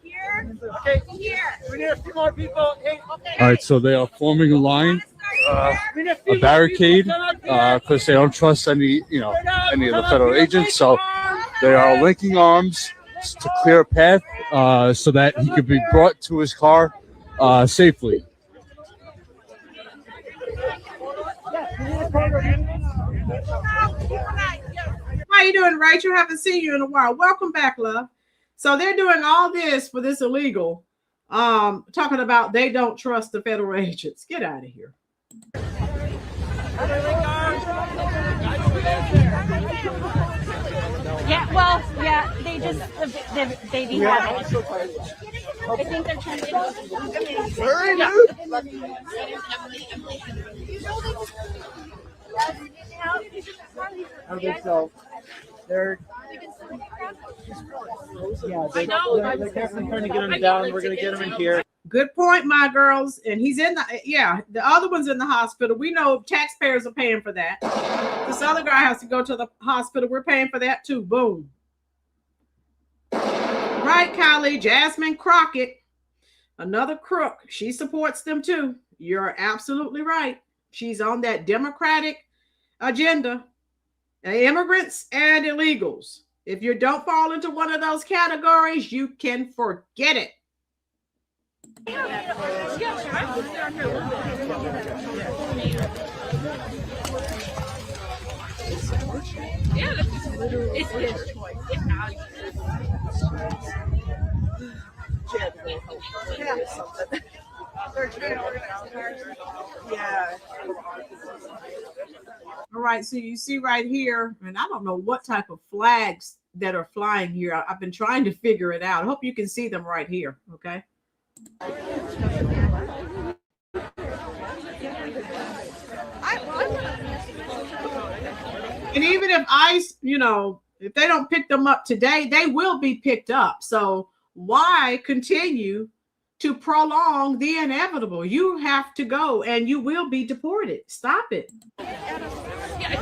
[SPEAKER 2] here,
[SPEAKER 5] okay,
[SPEAKER 2] here.
[SPEAKER 5] we need a few more people. Hey, okay.
[SPEAKER 3] All right, so they are forming a line a barricade because they don't trust any of the federal agents. So they are linking arms to clear a path so that he could be brought to his car safely.
[SPEAKER 1] How you doing, Rachel? Haven't seen you in a while. Welcome back, love. So they're doing all this for this illegal, talking about they don't trust the federal agents. Get out of here.
[SPEAKER 6] Yeah, well, yeah, they just they do have it. I think they're trying to.
[SPEAKER 10] I think so. They're definitely trying to get him down. We're gonna get him in here.
[SPEAKER 1] Good point, my girls. And he's in the other one's in the hospital. We know taxpayers are paying for that. This other guy has to go to the hospital. We're paying for that too. Boom. Right, Kylie. Jasmine Crockett, another crook. She supports them too. You're absolutely right. She's on that Democratic agenda. Immigrants and illegals. If you don't fall into one of those categories, you can forget it.
[SPEAKER 6] It's his choice.
[SPEAKER 10] Yeah.
[SPEAKER 1] All right, so you see right here, and I don't know what type of flags that are flying here. I've been trying to figure it out. I hope you can see them right here, okay? And even if ICE, if they don't pick them up today, they will be picked up. So why continue to prolong the inevitable? You have to go and you will be deported. Stop it.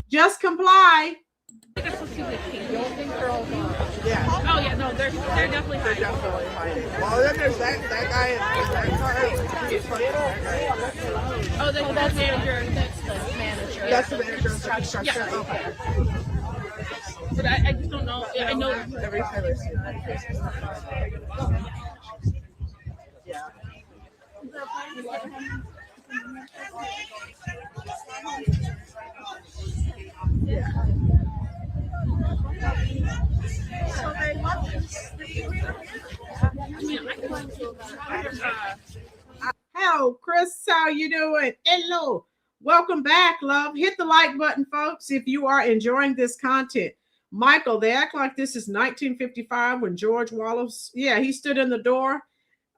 [SPEAKER 1] Just comply.
[SPEAKER 10] Yeah.
[SPEAKER 6] Oh yeah, no, they're definitely hiding.
[SPEAKER 10] Well, then there's that guy in that car.
[SPEAKER 6] Oh, that's the manager. That's the manager.
[SPEAKER 10] That's the manager of the structure.
[SPEAKER 6] Yeah.
[SPEAKER 10] Okay.
[SPEAKER 6] But I just don't know. I know
[SPEAKER 10] every time I see that. Yeah.
[SPEAKER 6] So they love this.
[SPEAKER 1] Hello, Chris. How you doing? Hello. Welcome back, love. Hit the like button, folks, if you are enjoying this content. Michael, they act like this is 1955 when George Wallace, he stood in the door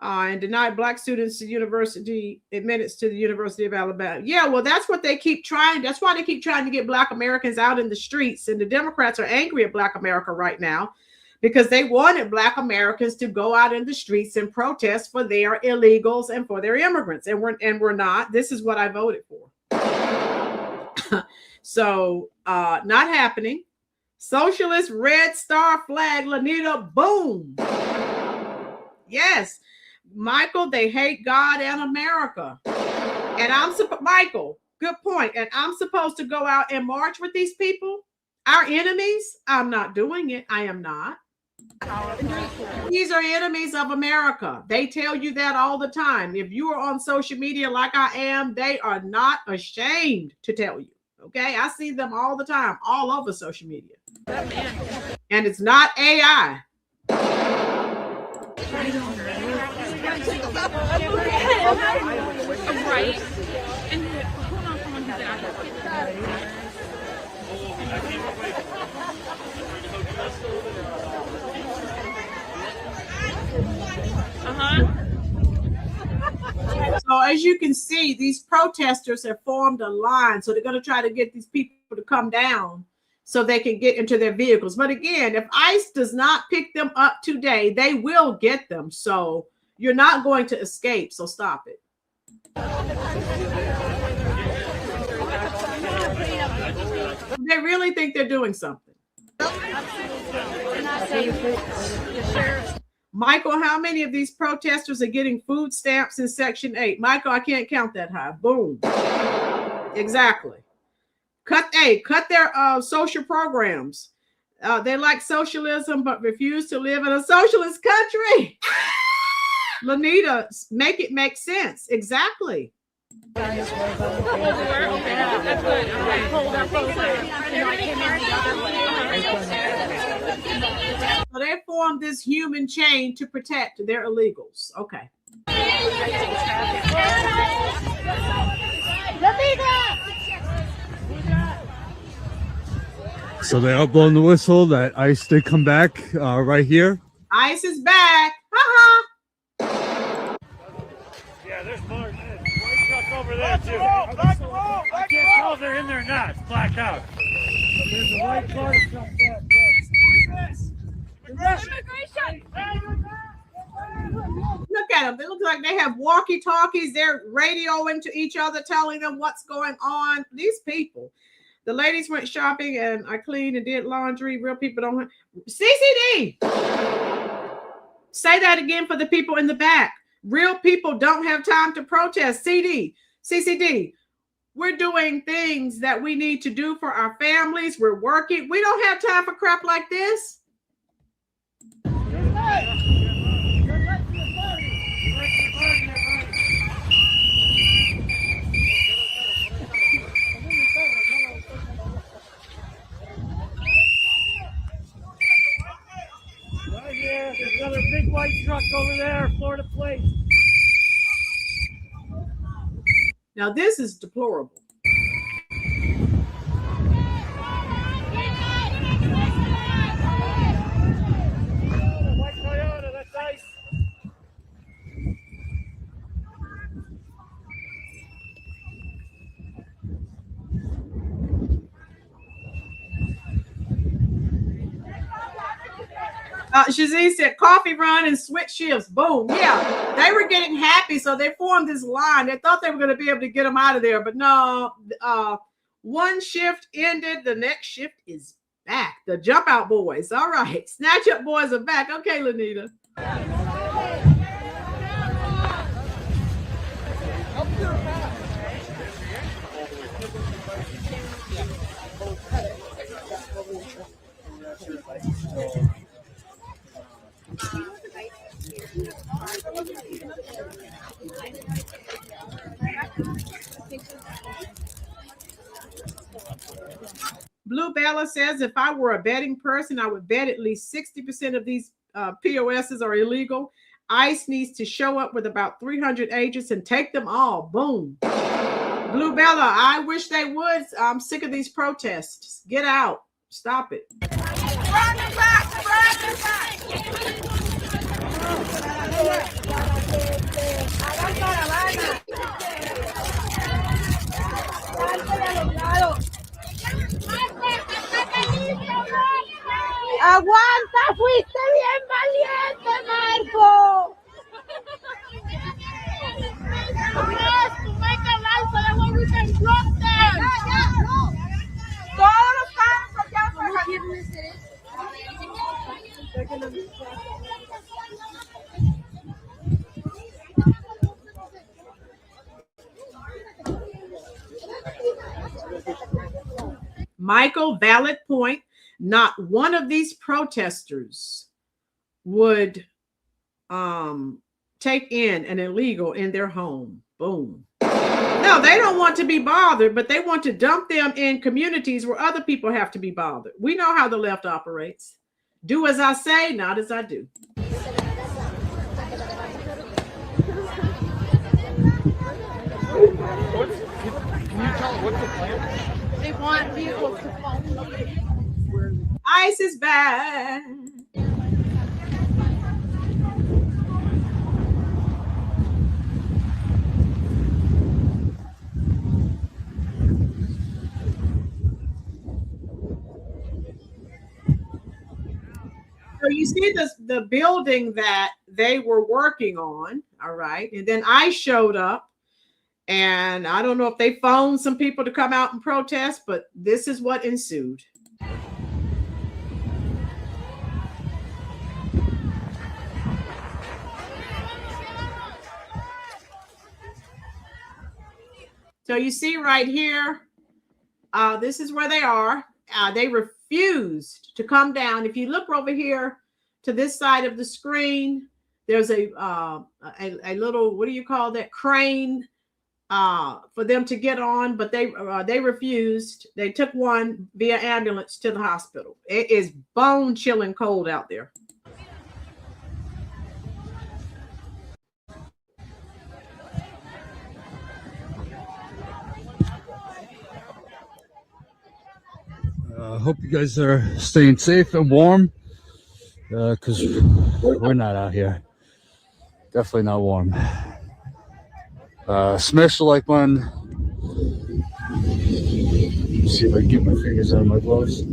[SPEAKER 1] and denied black students admittance to the University of Alabama. Yeah, well, that's what they keep trying. That's why they keep trying to get black Americans out in the streets. And the Democrats are angry at black America right now because they wanted black Americans to go out in the streets and protest for their illegals and for their immigrants. And we're not. This is what I voted for. So not happening. Socialist red star flag, Lanita, boom. Yes, Michael, they hate God and America. And Michael, good point. And I'm supposed to go out and march with these people, our enemies. I'm not doing it. I am not. These are enemies of America. They tell you that all the time. If you are on social media like I am, they are not ashamed to tell you. Okay, I see them all the time, all over social media. And it's not AI.
[SPEAKER 6] Right.
[SPEAKER 1] So as you can see, these protesters have formed a line. So they're going to try to get these people to come down so they can get into their vehicles. But again, if ICE does not pick them up today, they will get them. So you're not going to escape. So stop it. They really think they're doing something. Michael, how many of these protesters are getting food stamps in Section 8? Michael, I can't count that high. Boom. Exactly. Cut their social programs. They like socialism, but refuse to live in a socialist country. Lanita, make it make sense. Exactly. So they formed this human chain to protect their illegals. Okay.
[SPEAKER 3] So they are blowing the whistle that ICE did come back right here.
[SPEAKER 1] ICE is back. Ha-ha.
[SPEAKER 5] Yeah, there's more. White truck over there, too. I can't tell if they're in there or not. It's blacked out. There's a white car truck there.
[SPEAKER 1] Immigration! Look at them. They look like they have walkie-talkies. They're radioing to each other, telling them what's going on. These people. The ladies went shopping and I cleaned and did laundry. Real people don't. CCD. Say that again for the people in the back. Real people don't have time to protest. CCD. We're doing things that we need to do for our families. We're working. We don't have time for crap like this.
[SPEAKER 5] There's another big white truck over there, Florida plate.
[SPEAKER 1] Now this is deplorable.
[SPEAKER 5] White Toyota, that's ICE.
[SPEAKER 1] Shazee said coffee run and switch shifts. Boom. Yeah, they were getting happy, so they formed this line. They thought they were going to be able to get them out of there, but no. One shift ended. The next shift is back. The jump out boys. All right. Snatch up boys are back. Okay, Lanita. Blue Bella says, if I were a betting person, I would bet at least 60% of these POSs are illegal. ICE needs to show up with about 300 agents and take them all. Boom. Blue Bella, I wish they would. I'm sick of these protests. Get out. Stop it.
[SPEAKER 6] ¡Aguanta! ¡Fuiste bien valiente, Marco! Todos los carros ya
[SPEAKER 1] Michael, valid point. Not one of these protesters would take in an illegal in their home. Boom. No, they don't want to be bothered, but they want to dump them in communities where other people have to be bothered. We know how the left operates. Do as I say, not as I do.
[SPEAKER 6] Can
[SPEAKER 10] you tell what's the plan?
[SPEAKER 6] They want vehicles to follow.
[SPEAKER 1] ICE is back. So you see the building that they were working on, all right? And then I showed up, and I don't know if they phoned some people to come out and protest, but this is what ensued. So you see right here, this is where they are. They refused to come down. If you look over here to this side of the screen, there's a little, what do you call that, crane for them to get on, but they refused. They took one via ambulance to the hospital. It is bone chilling cold out there.
[SPEAKER 3] I hope you guys are staying safe and warm, because we're not out here. Definitely not warm. Smash the like button. See if I can get my fingers out of my gloves.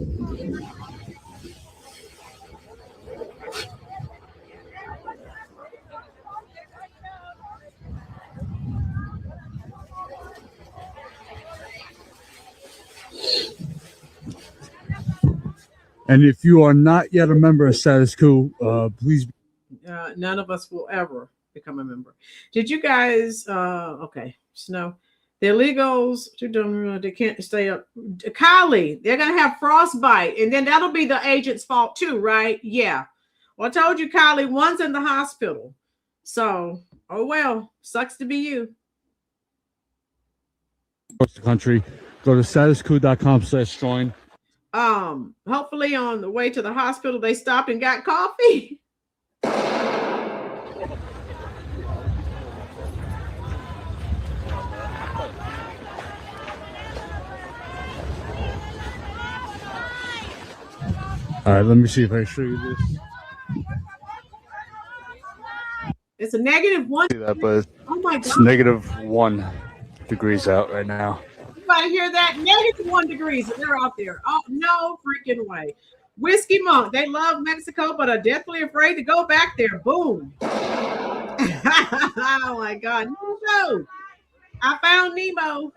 [SPEAKER 3] And if you are not yet a member of Status Quo, please.
[SPEAKER 1] None of us will ever become a member. Did you guys? Okay, Snow. The illegals, they can't stay up. Kylie, they're gonna have frostbite, and then that'll be the agent's fault too, right? Yeah. Well, I told you, Kylie, one's in the hospital. So, oh well, sucks to be you.
[SPEAKER 3] Across the country, go to statusquo.com/join.
[SPEAKER 1] Hopefully on the way to the hospital, they stopped and got coffee.
[SPEAKER 3] All right, let me see if I can show you this.
[SPEAKER 1] It's a -1.
[SPEAKER 3] See that, but
[SPEAKER 1] oh my
[SPEAKER 3] it's
[SPEAKER 1] God.
[SPEAKER 3] -1 degrees out right now.
[SPEAKER 1] Everybody hear that? -1 degrees. They're out there. Oh, no freaking way. Whiskey Monk. They love Mexico, but are definitely afraid to go back there. Boom. Oh my God. Nemo. I found Nemo.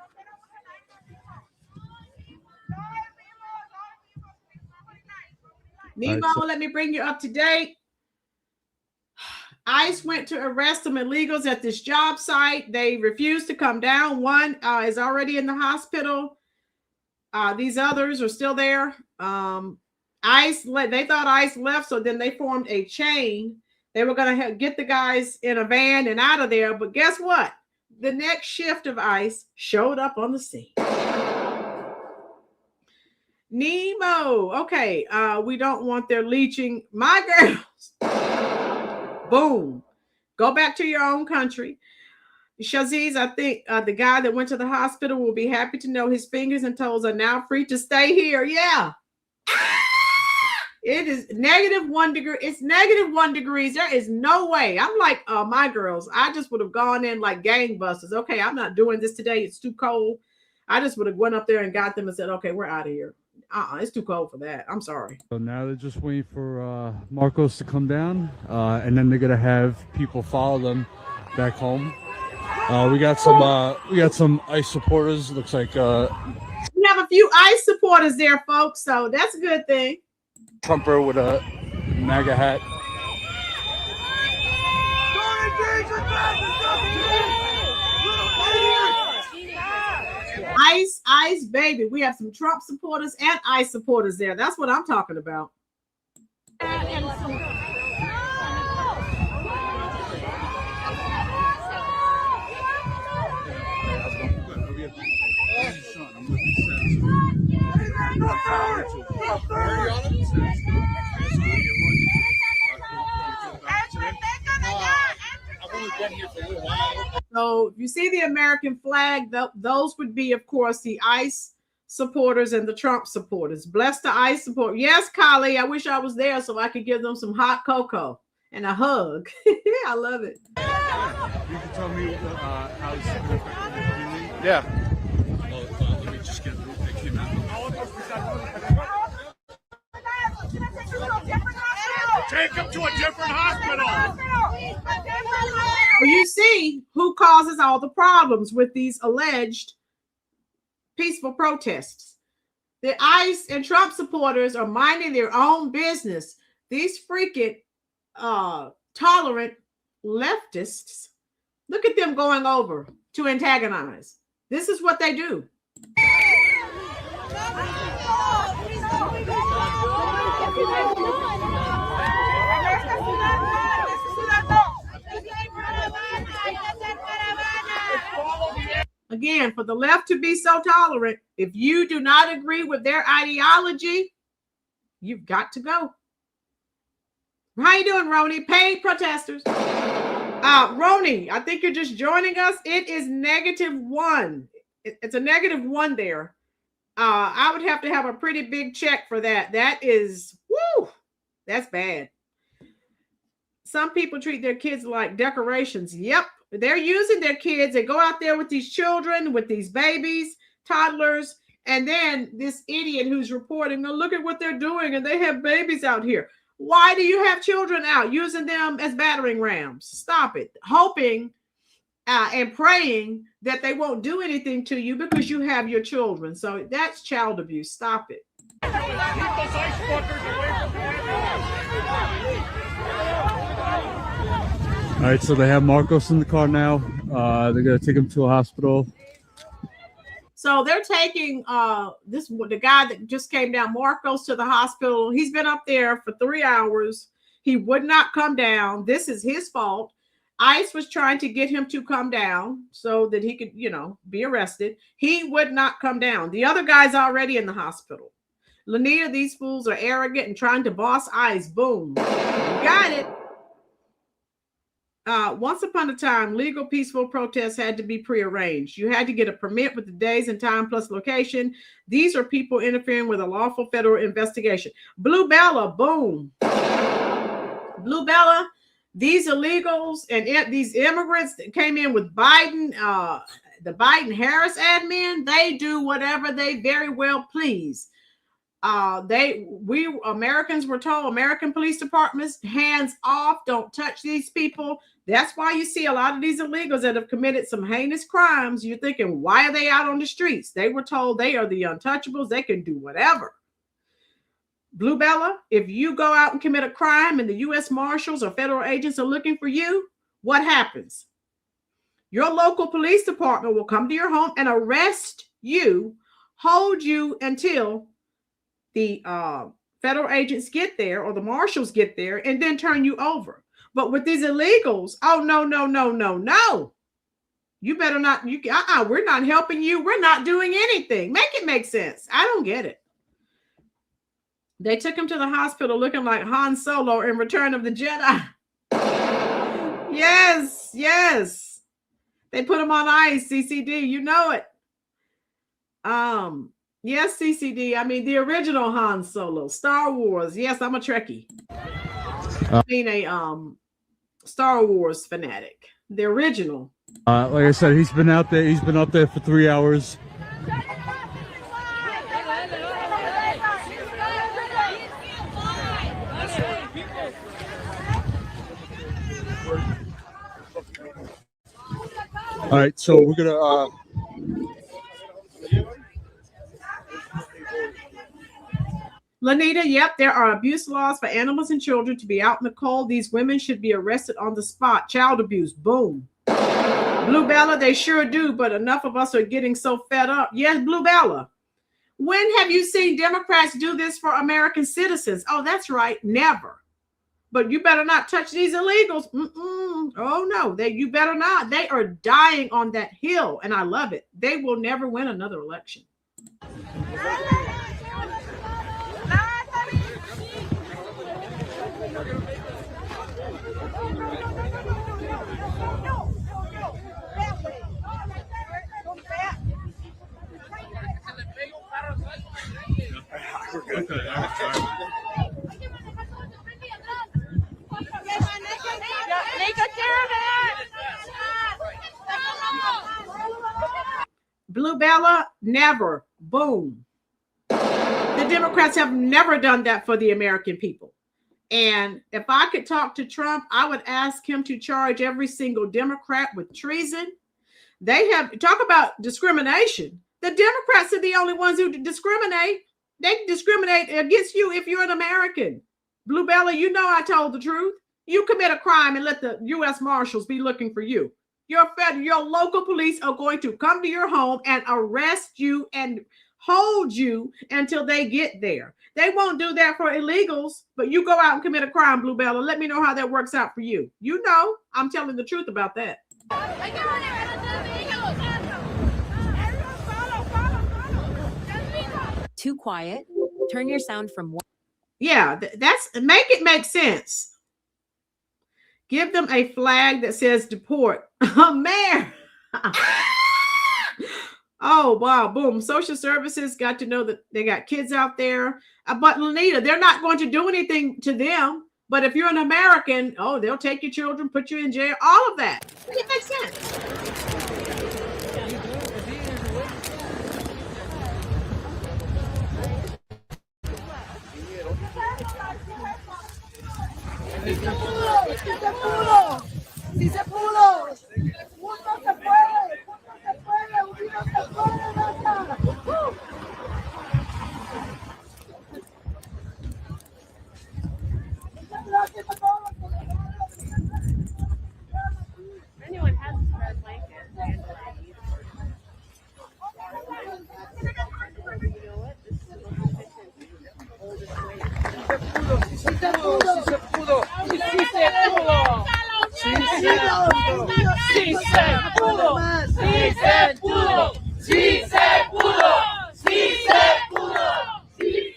[SPEAKER 1] Nemo,
[SPEAKER 3] Right, so
[SPEAKER 1] let me bring you up to date. ICE went to arrest some illegals at this job site. They refused to come down. One is already in the hospital. These others are still there. ICE, they thought ICE left, so then they formed a chain. They were going to get the guys in a van and out of there. But guess what? The next shift of ICE showed up on the scene. Nemo. Okay. We don't want their leeching my girls. Boom. Go back to your own country. Shaziz, I think the guy that went to the hospital will be happy to know his fingers and toes are now free to stay here. Yeah. It is -1 degree. It's -1 degrees. There is no way. I'm like my girls. I just would have gone in like gangbusters. Okay, I'm not doing this today. It's too cold. I just would have went up there and got them and said, okay, we're out of here. It's too cold for that. I'm sorry.
[SPEAKER 3] So now they're just waiting for Marcos to come down, and then they're gonna have people follow them back home. We got some ICE supporters. Looks like
[SPEAKER 1] we have a few ICE supporters there, folks. So that's a good thing.
[SPEAKER 3] Trumper with a MAGA hat.
[SPEAKER 1] ICE, baby. We have some Trump supporters and ICE supporters there. That's what I'm talking about. So you see the American flag, those would be, of course, the ICE supporters and the Trump supporters. Bless the ICE support. Yes, Kylie, I wish I was there so I could give them some hot cocoa and a hug. I love it.
[SPEAKER 3] You can tell me how it's affecting.
[SPEAKER 10] Yeah.
[SPEAKER 3] Let me just get it came out.
[SPEAKER 10] Take him to a different hospital.
[SPEAKER 1] Well, you see who causes all the problems with these alleged peaceful protests. The ICE and Trump supporters are minding their own business. These freaking tolerant leftists, look at them going over to antagonize. This is what they do. Again, for the left to be so tolerant, if you do not agree with their ideology, you've got to go. How you doing, Roni? Paid protesters. Roni, I think you're just joining us. It is -1. It's a -1 there. I would have to have a pretty big check for that. That is, woo, that's bad. Some people treat their kids like decorations. Yep, they're using their kids. They go out there with these children, with these babies, toddlers, and then this idiot who's reporting, oh, look at what they're doing, and they have babies out here. Why do you have children out using them as battering rams? Stop it. Hoping and praying that they won't do anything to you because you have your children. So that's child abuse. Stop it.
[SPEAKER 3] All right, so they have Marcos in the car now. They're gonna take him to a hospital.
[SPEAKER 1] So they're taking the guy that just came down, Marcos, to the hospital. He's been up there for 3 hours. He would not come down. This is his fault. ICE was trying to get him to come down so that he could, be arrested. He would not come down. The other guy's already in the hospital. Lanita, these fools are arrogant and trying to boss ICE. Boom. You got it. Once upon a time, legal peaceful protests had to be prearranged. You had to get a permit with the days and time plus location. These are people interfering with a lawful federal investigation. Blue Bella, boom. Blue Bella, these illegals and these immigrants that came in with Biden, the Biden-Harris admin, they do whatever they very well please. We Americans were told, American police departments, hands off, don't touch these people. That's why you see a lot of these illegals that have committed some heinous crimes. You're thinking, why are they out on the streets? They were told they are the untouchables. They can do whatever. Blue Bella, if you go out and commit a crime and the U.S. Marshals or federal agents are looking for you, what happens? Your local police department will come to your home and arrest you, hold you until the federal agents get there or the marshals get there and then turn you over. But with these illegals, oh, no. You better not, we're not helping you. We're not doing anything. Make it make sense. I don't get it. They took him to the hospital looking like Han Solo in Return of the Jedi. Yes. They put him on ice, CCD. You know it. Yes, CCD. I mean, the original Han Solo, Star Wars. Yes, I'm a Trekkie. I mean, a Star Wars fanatic. The original.
[SPEAKER 3] Like I said, he's been out there. He's been up there for 3 hours. All right, so we're gonna.
[SPEAKER 1] Lanita, yep, there are abuse laws for animals and children to be out in the cold. These women should be arrested on the spot. Child abuse, boom. Blue Bella, they sure do, but enough of us are getting so fed up. Yes, Blue Bella. When have you seen Democrats do this for American citizens? Oh, that's right, never. But you better not touch these illegals. Oh, no, you better not. They are dying on that hill, and I love it. They will never win another election. Blue Bella, never. Boom. The Democrats have never done that for the American people. And if I could talk to Trump, I would ask him to charge every single Democrat with treason. They have, talk about discrimination. The Democrats are the only ones who discriminate. They discriminate against you if you're an American. Blue Bella, you know I told the truth. You commit a crime and let the U.S. Marshals be looking for you. your local police are going to come to your home and arrest you and hold you until they get there. They won't do that for illegals, but you go out and commit a crime, Bluebell, and let me know how that works out for you. You know, I'm telling the truth about that.
[SPEAKER 11] Too quiet. Turn your sound from one.
[SPEAKER 1] Yeah, that's make it make sense. Give them a flag that says deport. Oh, man. Oh, wow. Boom. Social services got to know that they got kids out there. But Lanita, they're not going to do anything to them. But if you're an American, oh, they'll take your children, put you in jail, all of that. It makes sense.
[SPEAKER 2] ¡Sí se pudo! ¡Juntos se puede! ¡Juntos se puede! ¡Unidos se puede, raza!
[SPEAKER 6] Anyone has a red blanket? You know what? This is the most efficient.
[SPEAKER 2] ¡Sí se pudo! ¡Sí se pudo! ¡Sí se pudo! ¡Sí se pudo! ¡Sí se pudo! ¡Sí se pudo! ¡Sí se pudo! ¡Sí se pudo!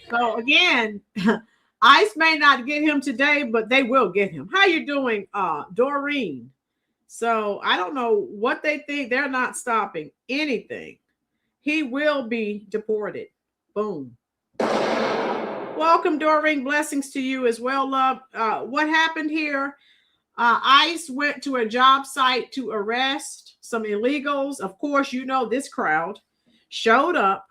[SPEAKER 1] So again, ICE may not get him today, but they will get him. How you doing, Doreen? So I don't know what they think. They're not stopping anything. He will be deported. Boom. Welcome, Doreen. Blessings to you as well, love. What happened here? ICE went to a job site to arrest some illegals. Of course, you know this crowd showed up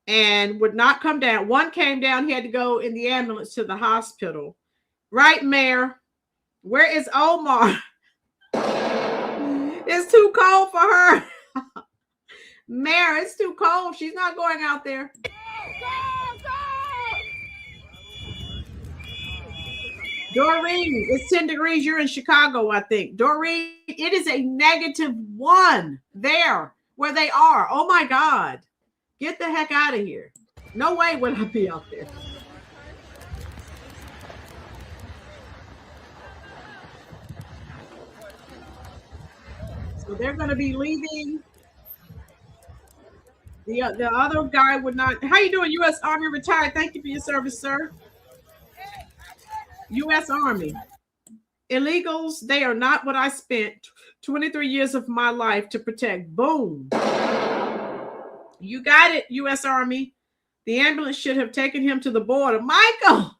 [SPEAKER 1] and would not come down. One came down. He had to go in the ambulance to the hospital. Right, Mayor? Where is Omar? It's too cold for her. Mayor, it's too cold. She's not going out there. Doreen, it's 10 degrees. You're in Chicago, I think. Doreen, it is a -1 there where they are. Oh, my God. Get the heck out of here. No way would I be out there. So they're going to be leaving. The other guy would not. How you doing, U.S. Army retired? Thank you for your service, sir. U.S. Army. Illegals, they are not what I spent 23 years of my life to protect. Boom. You got it, U.S. Army. The ambulance should have taken him to the border. Michael!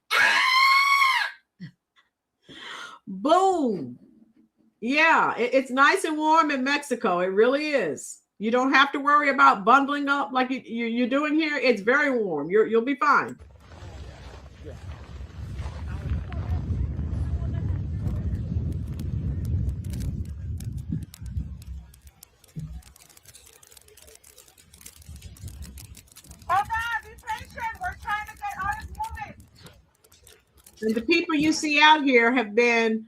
[SPEAKER 1] Boom. Yeah, it's nice and warm in Mexico. It really is. You don't have to worry about bundling up like you're doing here. It's very warm. You'll be fine. And the people you see out here have been,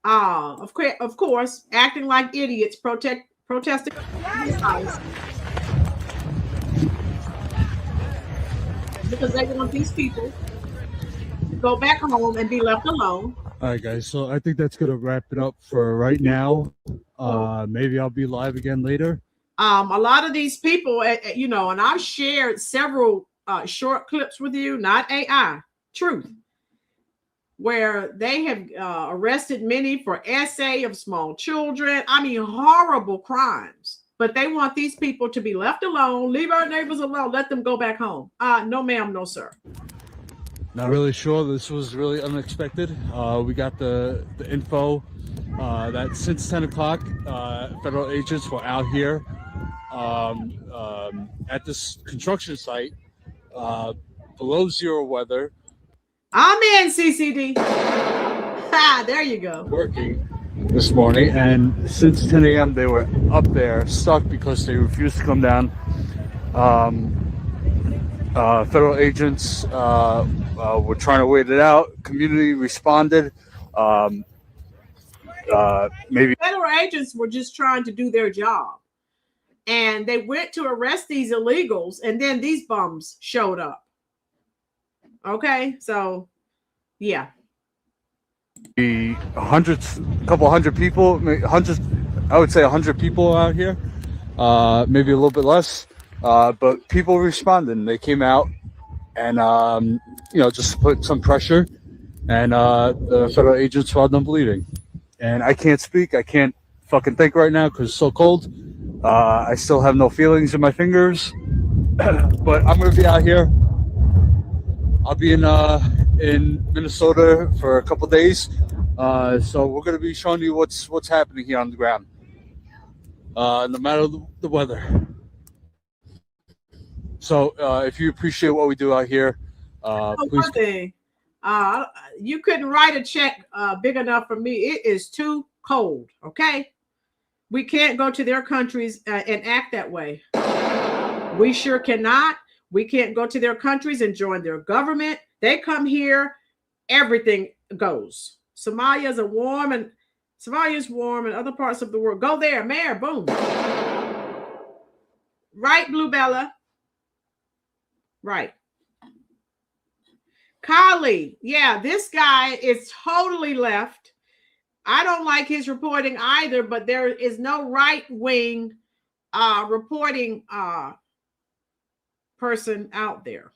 [SPEAKER 1] of course, acting like idiots, protesting because they want these people to go back home and be left alone.
[SPEAKER 3] All right, guys. So I think that's going to wrap it up for right now. Maybe I'll be live again later.
[SPEAKER 1] A lot of these people, you know, and I've shared several short clips with you, not AI, truth, where they have arrested many for essay of small children. I mean, horrible crimes. But they want these people to be left alone, leave our neighbors alone, let them go back home. No, ma'am, no, sir.
[SPEAKER 3] Not really sure. This was really unexpected. We got the info that since 10 o'clock, federal agents were out here at this construction site, below zero weather.
[SPEAKER 1] I'm in, CCD. There you go.
[SPEAKER 3] Working this morning, and since 10 a.m. they were up there stuck because they refused to come down. Federal agents were trying to wait it out. Community responded. maybe
[SPEAKER 1] federal agents were just trying to do their job, and they went to arrest these illegals, and then these bums showed up. Okay, so yeah,
[SPEAKER 3] a couple hundred people, hundreds. I would say 100 people out here, maybe a little bit less. But people responded. They came out and just put some pressure, and the federal agents found them bleeding. And I can't speak. I can't fucking think right now because it's so cold. I still have no feelings in my fingers, but I'm gonna be out here. I'll be in Minnesota for a couple days, so we're gonna be showing you what's happening here on the ground, no matter the weather. So if you appreciate what we do out here, please.
[SPEAKER 1] You couldn't write a check big enough for me. It is too cold. Okay, we can't go to their countries and act that way. We sure cannot. We can't go to their countries and join their government. They come here, everything goes. Somalia is warm, and other parts of the world. Go there, Mayor, boom. Right, Blue Bella. Right. Kali, yeah, this guy is totally left. I don't like his reporting either, but there is no right-wing reporting person out there.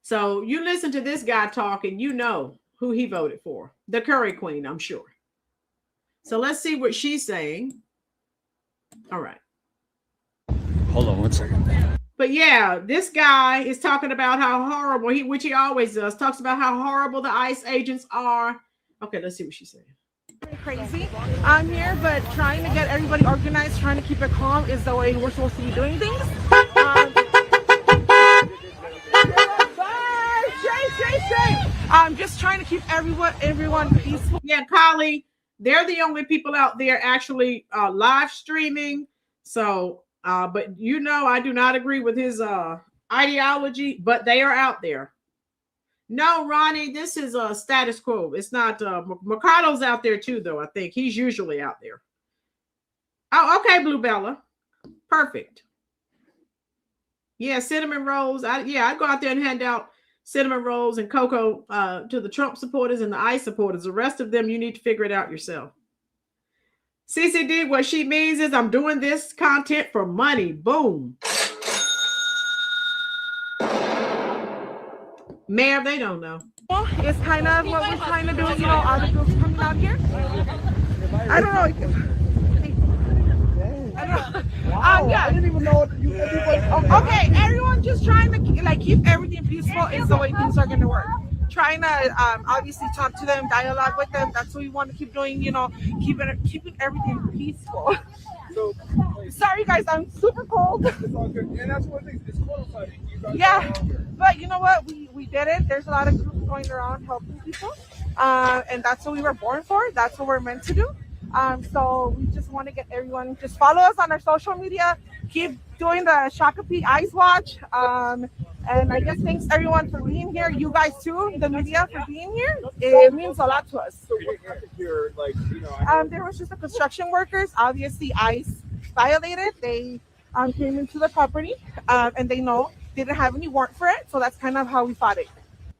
[SPEAKER 1] So you listen to this guy talk and you know who he voted for. The Curry Queen, I'm sure. So let's see what she's saying. All right.
[SPEAKER 3] Hold on 1 second.
[SPEAKER 1] But yeah, this guy is talking about how horrible, which he always does, talks about how horrible the ICE agents are. Okay, let's see what she's saying.
[SPEAKER 6] Crazy. I'm here, but trying to get everybody organized, trying to keep it calm is the way we're supposed to be doing things. I'm just trying to keep everyone peaceful.
[SPEAKER 1] Yeah, Kali, they're the only people out there actually live streaming. So, but I do not agree with his ideology, but they are out there. No, Ronnie, this is a status quo. It's not. Mercado's out there too, though. I think he's usually out there. Oh, okay, Blue Bella, perfect. Yeah, cinnamon rolls. I'd go out there and hand out cinnamon rolls and cocoa to the Trump supporters and the ICE supporters. The rest of them, you need to figure it out yourself. CCD, what she means is I'm doing this content for money. Boom. Mayor, they don't know.
[SPEAKER 6] It's kind of what we're trying to do, all the groups coming out here. I don't know. Yeah. I didn't even know what you okay, everyone just trying to keep everything peaceful is the way things are going to work. Trying to obviously talk to them, dialogue with them. That's what we want to keep doing, keeping everything peaceful. So, sorry guys, I'm super cold. It's all good. And that's one thing, it's cold outside. Yeah, but you know what? We did it. There's a lot of groups going around helping people. And that's what we were born for. That's what we're meant to do. So we just want to get everyone, just follow us on our social media. Keep doing the Shakopee Eyes Watch. And I guess thanks everyone for being here. You guys too, the media, for being here. It means a lot to us. So what happened here? There was just the construction workers. Obviously, ICE violated. They came into the property, and they didn't have any warrant for it. So that's kind of how we fought it.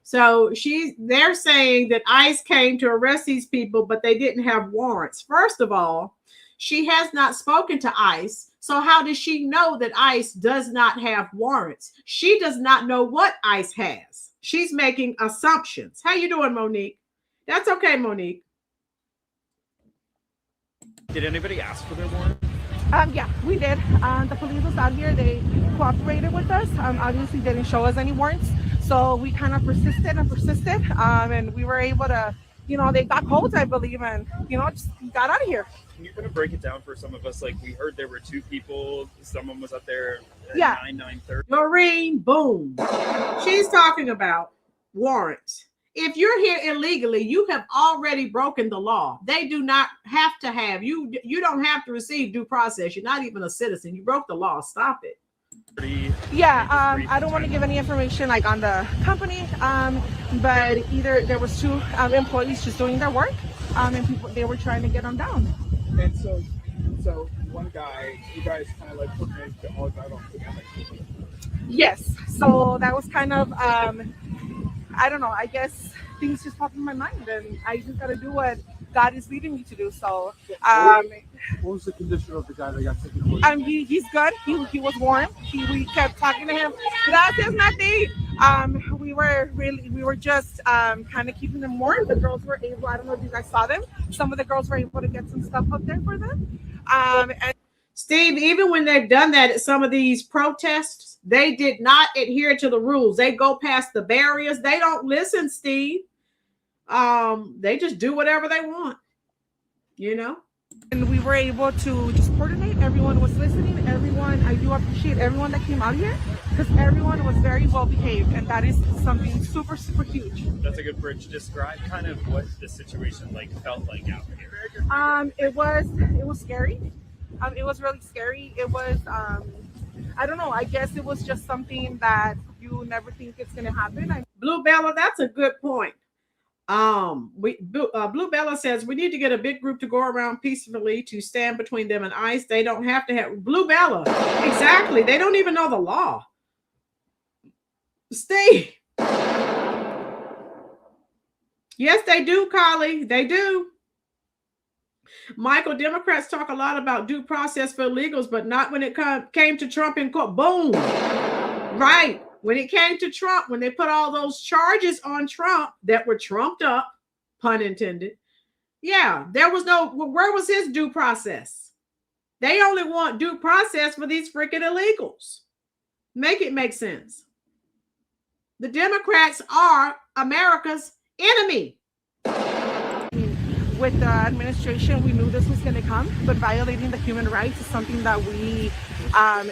[SPEAKER 1] So they're saying that ICE came to arrest these people, but they didn't have warrants. First of all, she has not spoken to ICE. So how does she know that ICE does not have warrants? She does not know what ICE has. She's making assumptions. How you doing, Monique? That's okay, Monique.
[SPEAKER 12] Did anybody ask for their warrant?
[SPEAKER 6] Yeah, we did. The police was out here. They cooperated with us. Obviously, they didn't show us any warrants. So we kind of persisted. And we were able to, they got codes, I believe, and, just got out of here.
[SPEAKER 12] Can you kind of break it down for some of us? Like, we heard there were 2 people. Someone was up there at 9:30.
[SPEAKER 1] Doreen, boom. She's talking about warrants. If you're here illegally, you have already broken the law. They do not have to have you. You don't have to receive due process. You're not even a citizen. You broke the law. Stop it.
[SPEAKER 6] Yeah, I don't want to give any information like on the company, but either there was two employees just doing their work, and people they were trying to get them down.
[SPEAKER 12] And so one guy, you guys kind of like put him into all that on together.
[SPEAKER 6] Yes, so that was kind of I don't know. I guess things just popped in my mind, and I just got to do what God is leading me to do. So,
[SPEAKER 3] what was the condition of the guy that got taken away?
[SPEAKER 6] He's good. He was warm. We kept talking to him. Gracias, Nati. We were just kind of keeping them warm. The girls were able. I don't know if you guys saw them. Some of the girls were able to get some stuff up there for them. And
[SPEAKER 1] Steve, even when they've done that at some of these protests, they did not adhere to the rules. They go past the barriers. They don't listen, Steve. They just do whatever they want, you know?
[SPEAKER 6] And we were able to just coordinate. Everyone was listening. I do appreciate everyone that came out here because everyone was very well behaved, and that is something super, super huge.
[SPEAKER 12] That's a good bridge. Describe kind of what the situation felt like out here.
[SPEAKER 6] It was scary. It was really scary. It was I don't know. I guess it was just something that you never think it's gonna happen.
[SPEAKER 1] Blue Bella, that's a good point. Blue Bella says we need to get a big group to go around peacefully to stand between them and ICE. They don't have to have Blue Bella. Exactly. They don't even know the law. Steve. Yes, they do, Carly. They do. Michael, Democrats talk a lot about due process for illegals, but not when it came to Trump in court. Boom. Right. When it came to Trump, when they put all those charges on Trump that were trumped up, pun intended. Yeah, there was where was his due process? They only want due process for these freaking illegals. Make it make sense. The Democrats are America's enemy.
[SPEAKER 6] With the administration, we knew this was going to come, but violating the human rights is something that we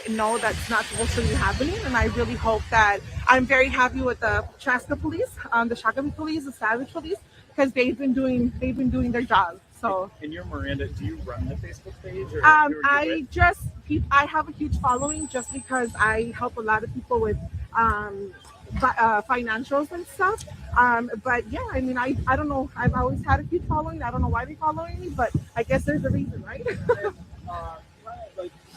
[SPEAKER 6] know that's not supposed to be happening. And I really hope that I'm very happy with the Chaska police, the Shakopee police, the Savage police, because they've been doing their job. So.
[SPEAKER 12] And you're Miranda. Do you run the Facebook page? Or
[SPEAKER 6] I have a huge following just because I help a lot of people with financials and stuff. But yeah, I mean, I don't know. I've always had a huge following. I don't know why they're following me, but I guess there's a reason, right?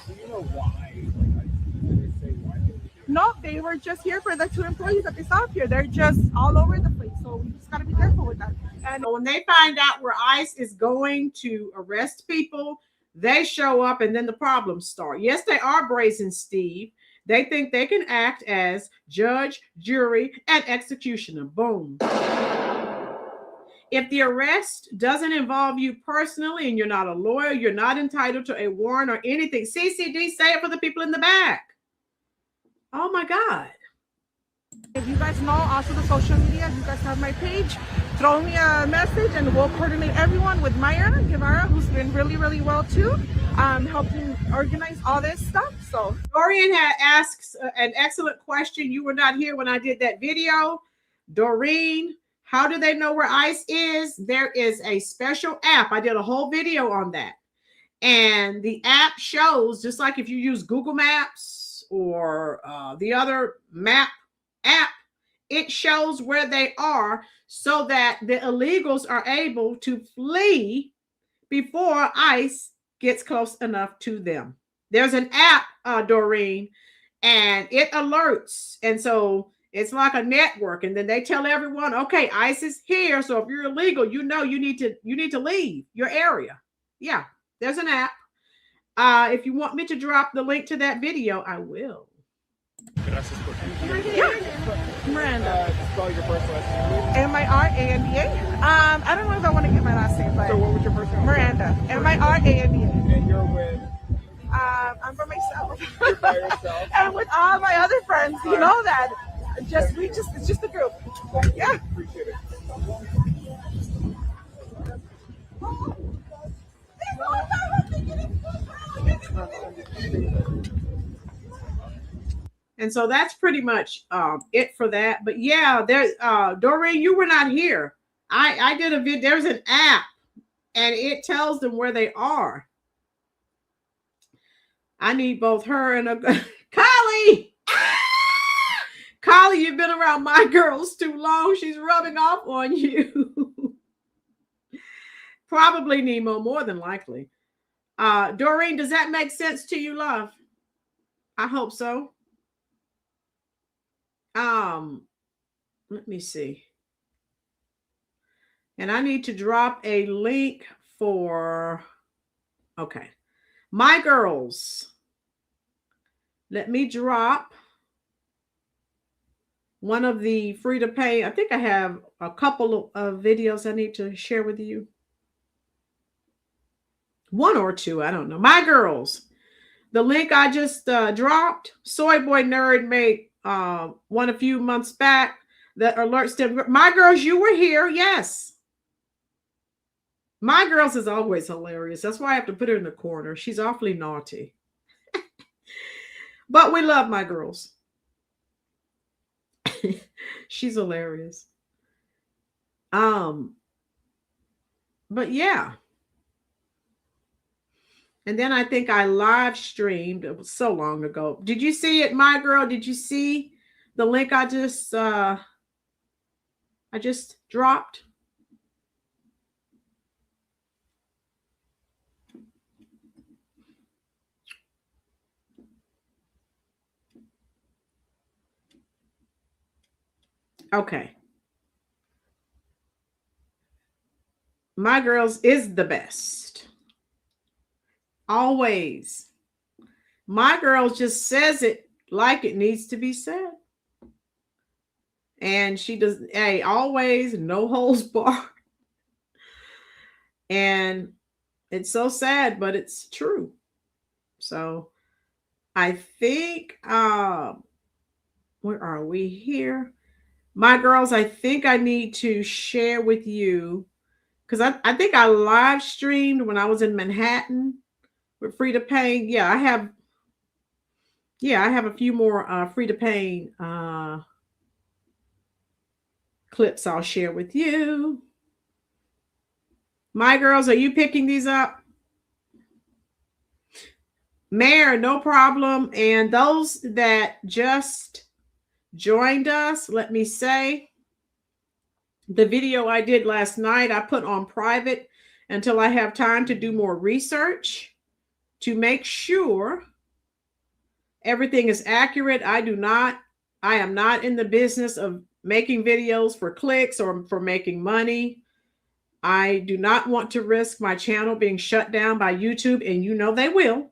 [SPEAKER 12] Do you know why? Did they say why?
[SPEAKER 6] No, they were just here for the two employees that they saw up here. They're just all over the place, so we just got to be careful with that.
[SPEAKER 1] And when they find out where ICE is going to arrest people, they show up, and then the problems start. Yes, they are brazen, Steve. They think they can act as judge, jury, and executioner. Boom. If the arrest doesn't involve you personally and you're not a lawyer, you're not entitled to a warrant or anything. CCD, say it for the people in the back. Oh, my God.
[SPEAKER 6] If you guys know also the social media, you guys have my page, throw me a message and we'll coordinate everyone with Mayra Guevara, who's been really, really well too, helping organize all this stuff. So
[SPEAKER 1] Dorian had asked an excellent question. You were not here when I did that video. Doreen, how do they know where ICE is? There is a special app. I did a whole video on that. And the app shows, just like if you use Google Maps or the other map app, it shows where they are so that the illegals are able to flee before ICE gets close enough to them. There's an app, Doreen, and it alerts. And so it's like a network. And then they tell everyone, okay, ICE is here. So if you're illegal, you know you need to leave your area. Yeah, there's an app. If you want me to drop the link to that video, I will.
[SPEAKER 6] Yeah. Miranda.
[SPEAKER 12] Spell your first last name.
[SPEAKER 6] Miranda. I don't know if I want to get my last name, but
[SPEAKER 12] so what was your first name?
[SPEAKER 6] Miranda. Miranda.
[SPEAKER 12] And you're with?
[SPEAKER 6] I'm by myself.
[SPEAKER 12] You're by yourself?
[SPEAKER 6] And with all my other friends, you know that. It's just a group. Yeah.
[SPEAKER 12] Appreciate it.
[SPEAKER 1] And so that's pretty much it for that. But yeah, there, Doreen, you were not here. I did a video. There's an app, and it tells them where they are. I need both her and a Kylie. you've been around my girls too long. She's rubbing off on you. Probably Nemo, more than likely. Doreen, does that make sense to you, love? I hope so. Let me see. And I need to drop a link for, okay. My girls. Let me drop one of the free to pay. I think I have a couple of videos I need to share with you. One or two, I don't know. My girls. The link I just dropped, Soy Boy Nerd made one a few months back that alerts them. My girls, you were here. Yes. My girls is always hilarious. That's why I have to put her in the corner. She's awfully naughty. But we love my girls. She's hilarious. But yeah. And then I think I live streamed. It was so long ago. Did you see it, my girl? Did you see the link I just dropped? Okay. My girls is the best. Always. My girl just says it like it needs to be said. And she does, hey, always no holds barred. And it's so sad, but it's true. So I think, where are we here? My girls, I think I need to share with you, because I think I live streamed when I was in Manhattan with free to pay. Yeah, I have a few more free to pay clips I'll share with you. My girls, are you picking these up? Mayor, no problem. And those that just joined us, let me say, the video I did last night, I put on private until I have time to do more research to make sure everything is accurate. I am not in the business of making videos for clicks or for making money. I do not want to risk my channel being shut down by YouTube, and you know they will.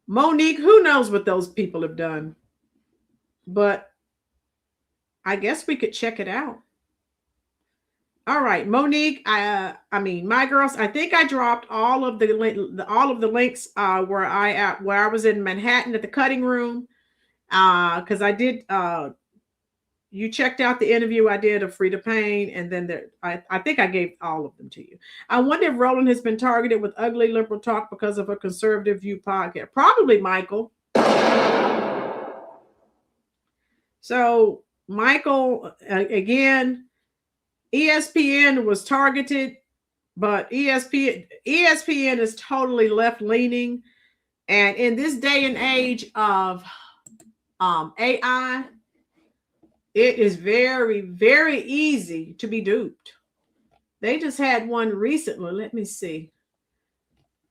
[SPEAKER 1] Monique, who knows what those people have done? But I guess we could check it out. All right, Monique, my girls, I think I dropped all of the links where I was in Manhattan at the cutting room, because I did you checked out the interview I did of Frida Payne, and then I think I gave all of them to you. I wonder if Rolynn has been targeted with ugly liberal talk because of a conservative view podcast. Probably, Michael. So, Michael, again, ESPN was targeted, but ESPN is totally left-leaning. And in this day and age of AI, it is very, very easy to be duped. They just had one recently. Let me see.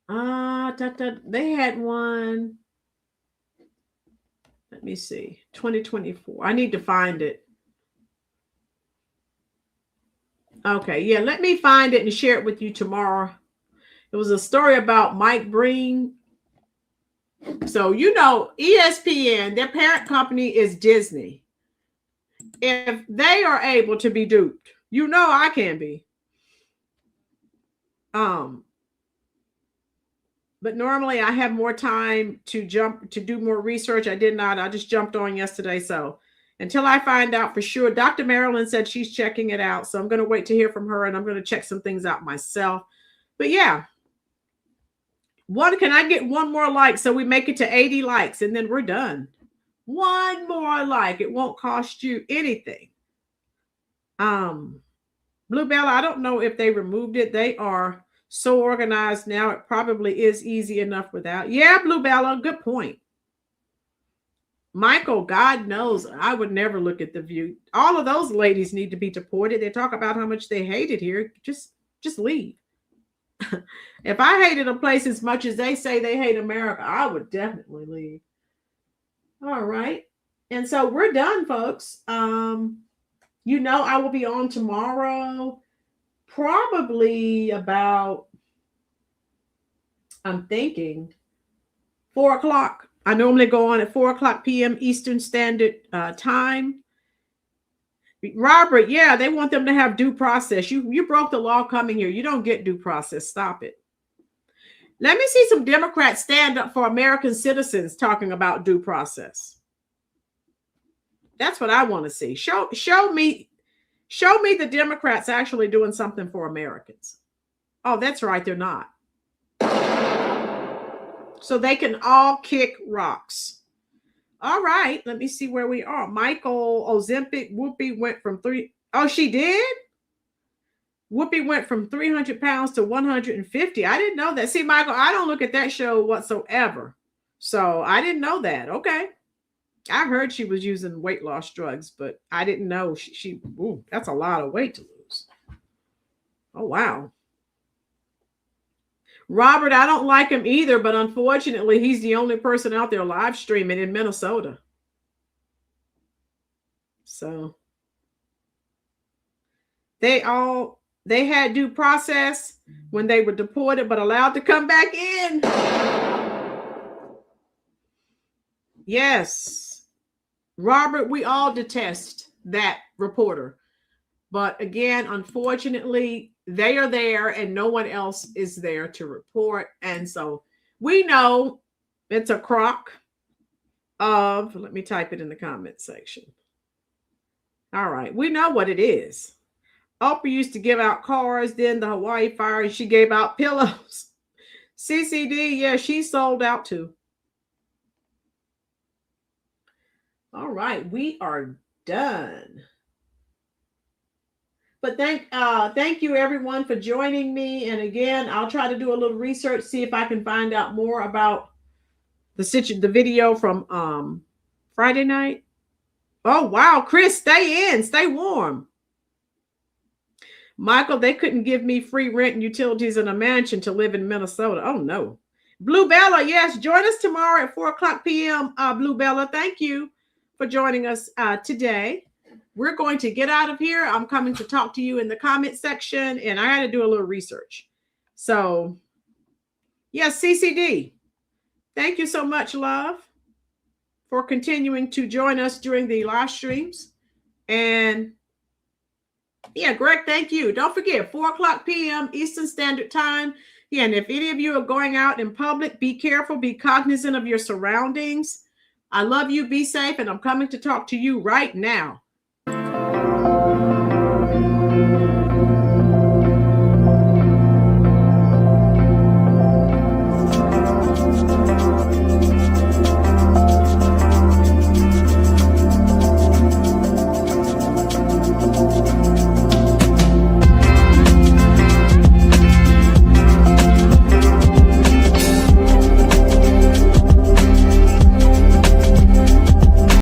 [SPEAKER 1] They had one. Let me see. 2024. I need to find it. Okay, yeah, let me find it and share it with you tomorrow. It was a story about Mike Breen. So, you know, ESPN, their parent company is Disney. If they are able to be duped, you know I can be. But normally I have more time to do more research. I did not. I just jumped on yesterday. So until I find out for sure, Dr. Marilyn said she's checking it out. So I'm going to wait to hear from her, and I'm going to check some things out myself. But yeah. Can I get one more like so we make it to 80 likes and then we're done? One more like. It won't cost you anything. Blue Bella, I don't know if they removed it. They are so organized now. It probably is easy enough without. Yeah, Blue Bella, good point. Michael, God knows I would never look at the View. All of those ladies need to be deported. They talk about how much they hate it here. Just leave. If I hated a place as much as they say they hate America, I would definitely leave. All right. And so we're done, folks. You know, I will be on tomorrow, probably about, I'm thinking 4 o'clock. I normally go on at 4 o'clock p.m. Eastern Standard Time. Robert, yeah, they want them to have due process. You broke the law coming here. You don't get due process. Stop it. Let me see some Democrats stand up for American citizens talking about due process. That's what I want to see. Show me the Democrats actually doing something for Americans. Oh, that's right. They're not. So they can all kick rocks. All right. Let me see where we are. Michael Ozempic, Whoopi went from 3. Oh, she did? Whoopi went from 300 pounds to 150. I didn't know that. See, Michael, I don't look at that show whatsoever. So I didn't know that. Okay. I heard she was using weight loss drugs, but I didn't know ooh, that's a lot of weight to lose. Oh, wow. Robert, I don't like him either, but unfortunately, he's the only person out there live streaming in Minnesota. So they had due process when they were deported, but allowed to come back in. Yes. Robert, we all detest that reporter. But again, unfortunately, they are there and no one else is there to report. And so we know it's a crock of, let me type it in the comment section. All right. We know what it is. Oprah used to give out cars, then the Hawaii fire, and she gave out pillows. CCD, yeah, she sold out too. All right, we are done. But thank you everyone for joining me. And again, I'll try to do a little research, see if I can find out more about the video from Friday night. Oh wow, Chris, stay in, stay warm. Michael, they couldn't give me free rent and utilities in a mansion to live in Minnesota. Oh no. Blue Bella, yes, join us tomorrow at 4 o'clock p.m. Blue Bella, thank you for joining us today. We're going to get out of here. I'm coming to talk to you in the comment section, and I had to do a little research. So, yes, CCD, thank you so much, love, for continuing to join us during the live streams. And yeah, Greg, thank you. Don't forget, 4 o'clock p.m. Eastern Standard Time. Yeah, and if any of you are going out in public, be careful, be cognizant of your surroundings. I love you. Be safe. And I'm coming to talk to you right now.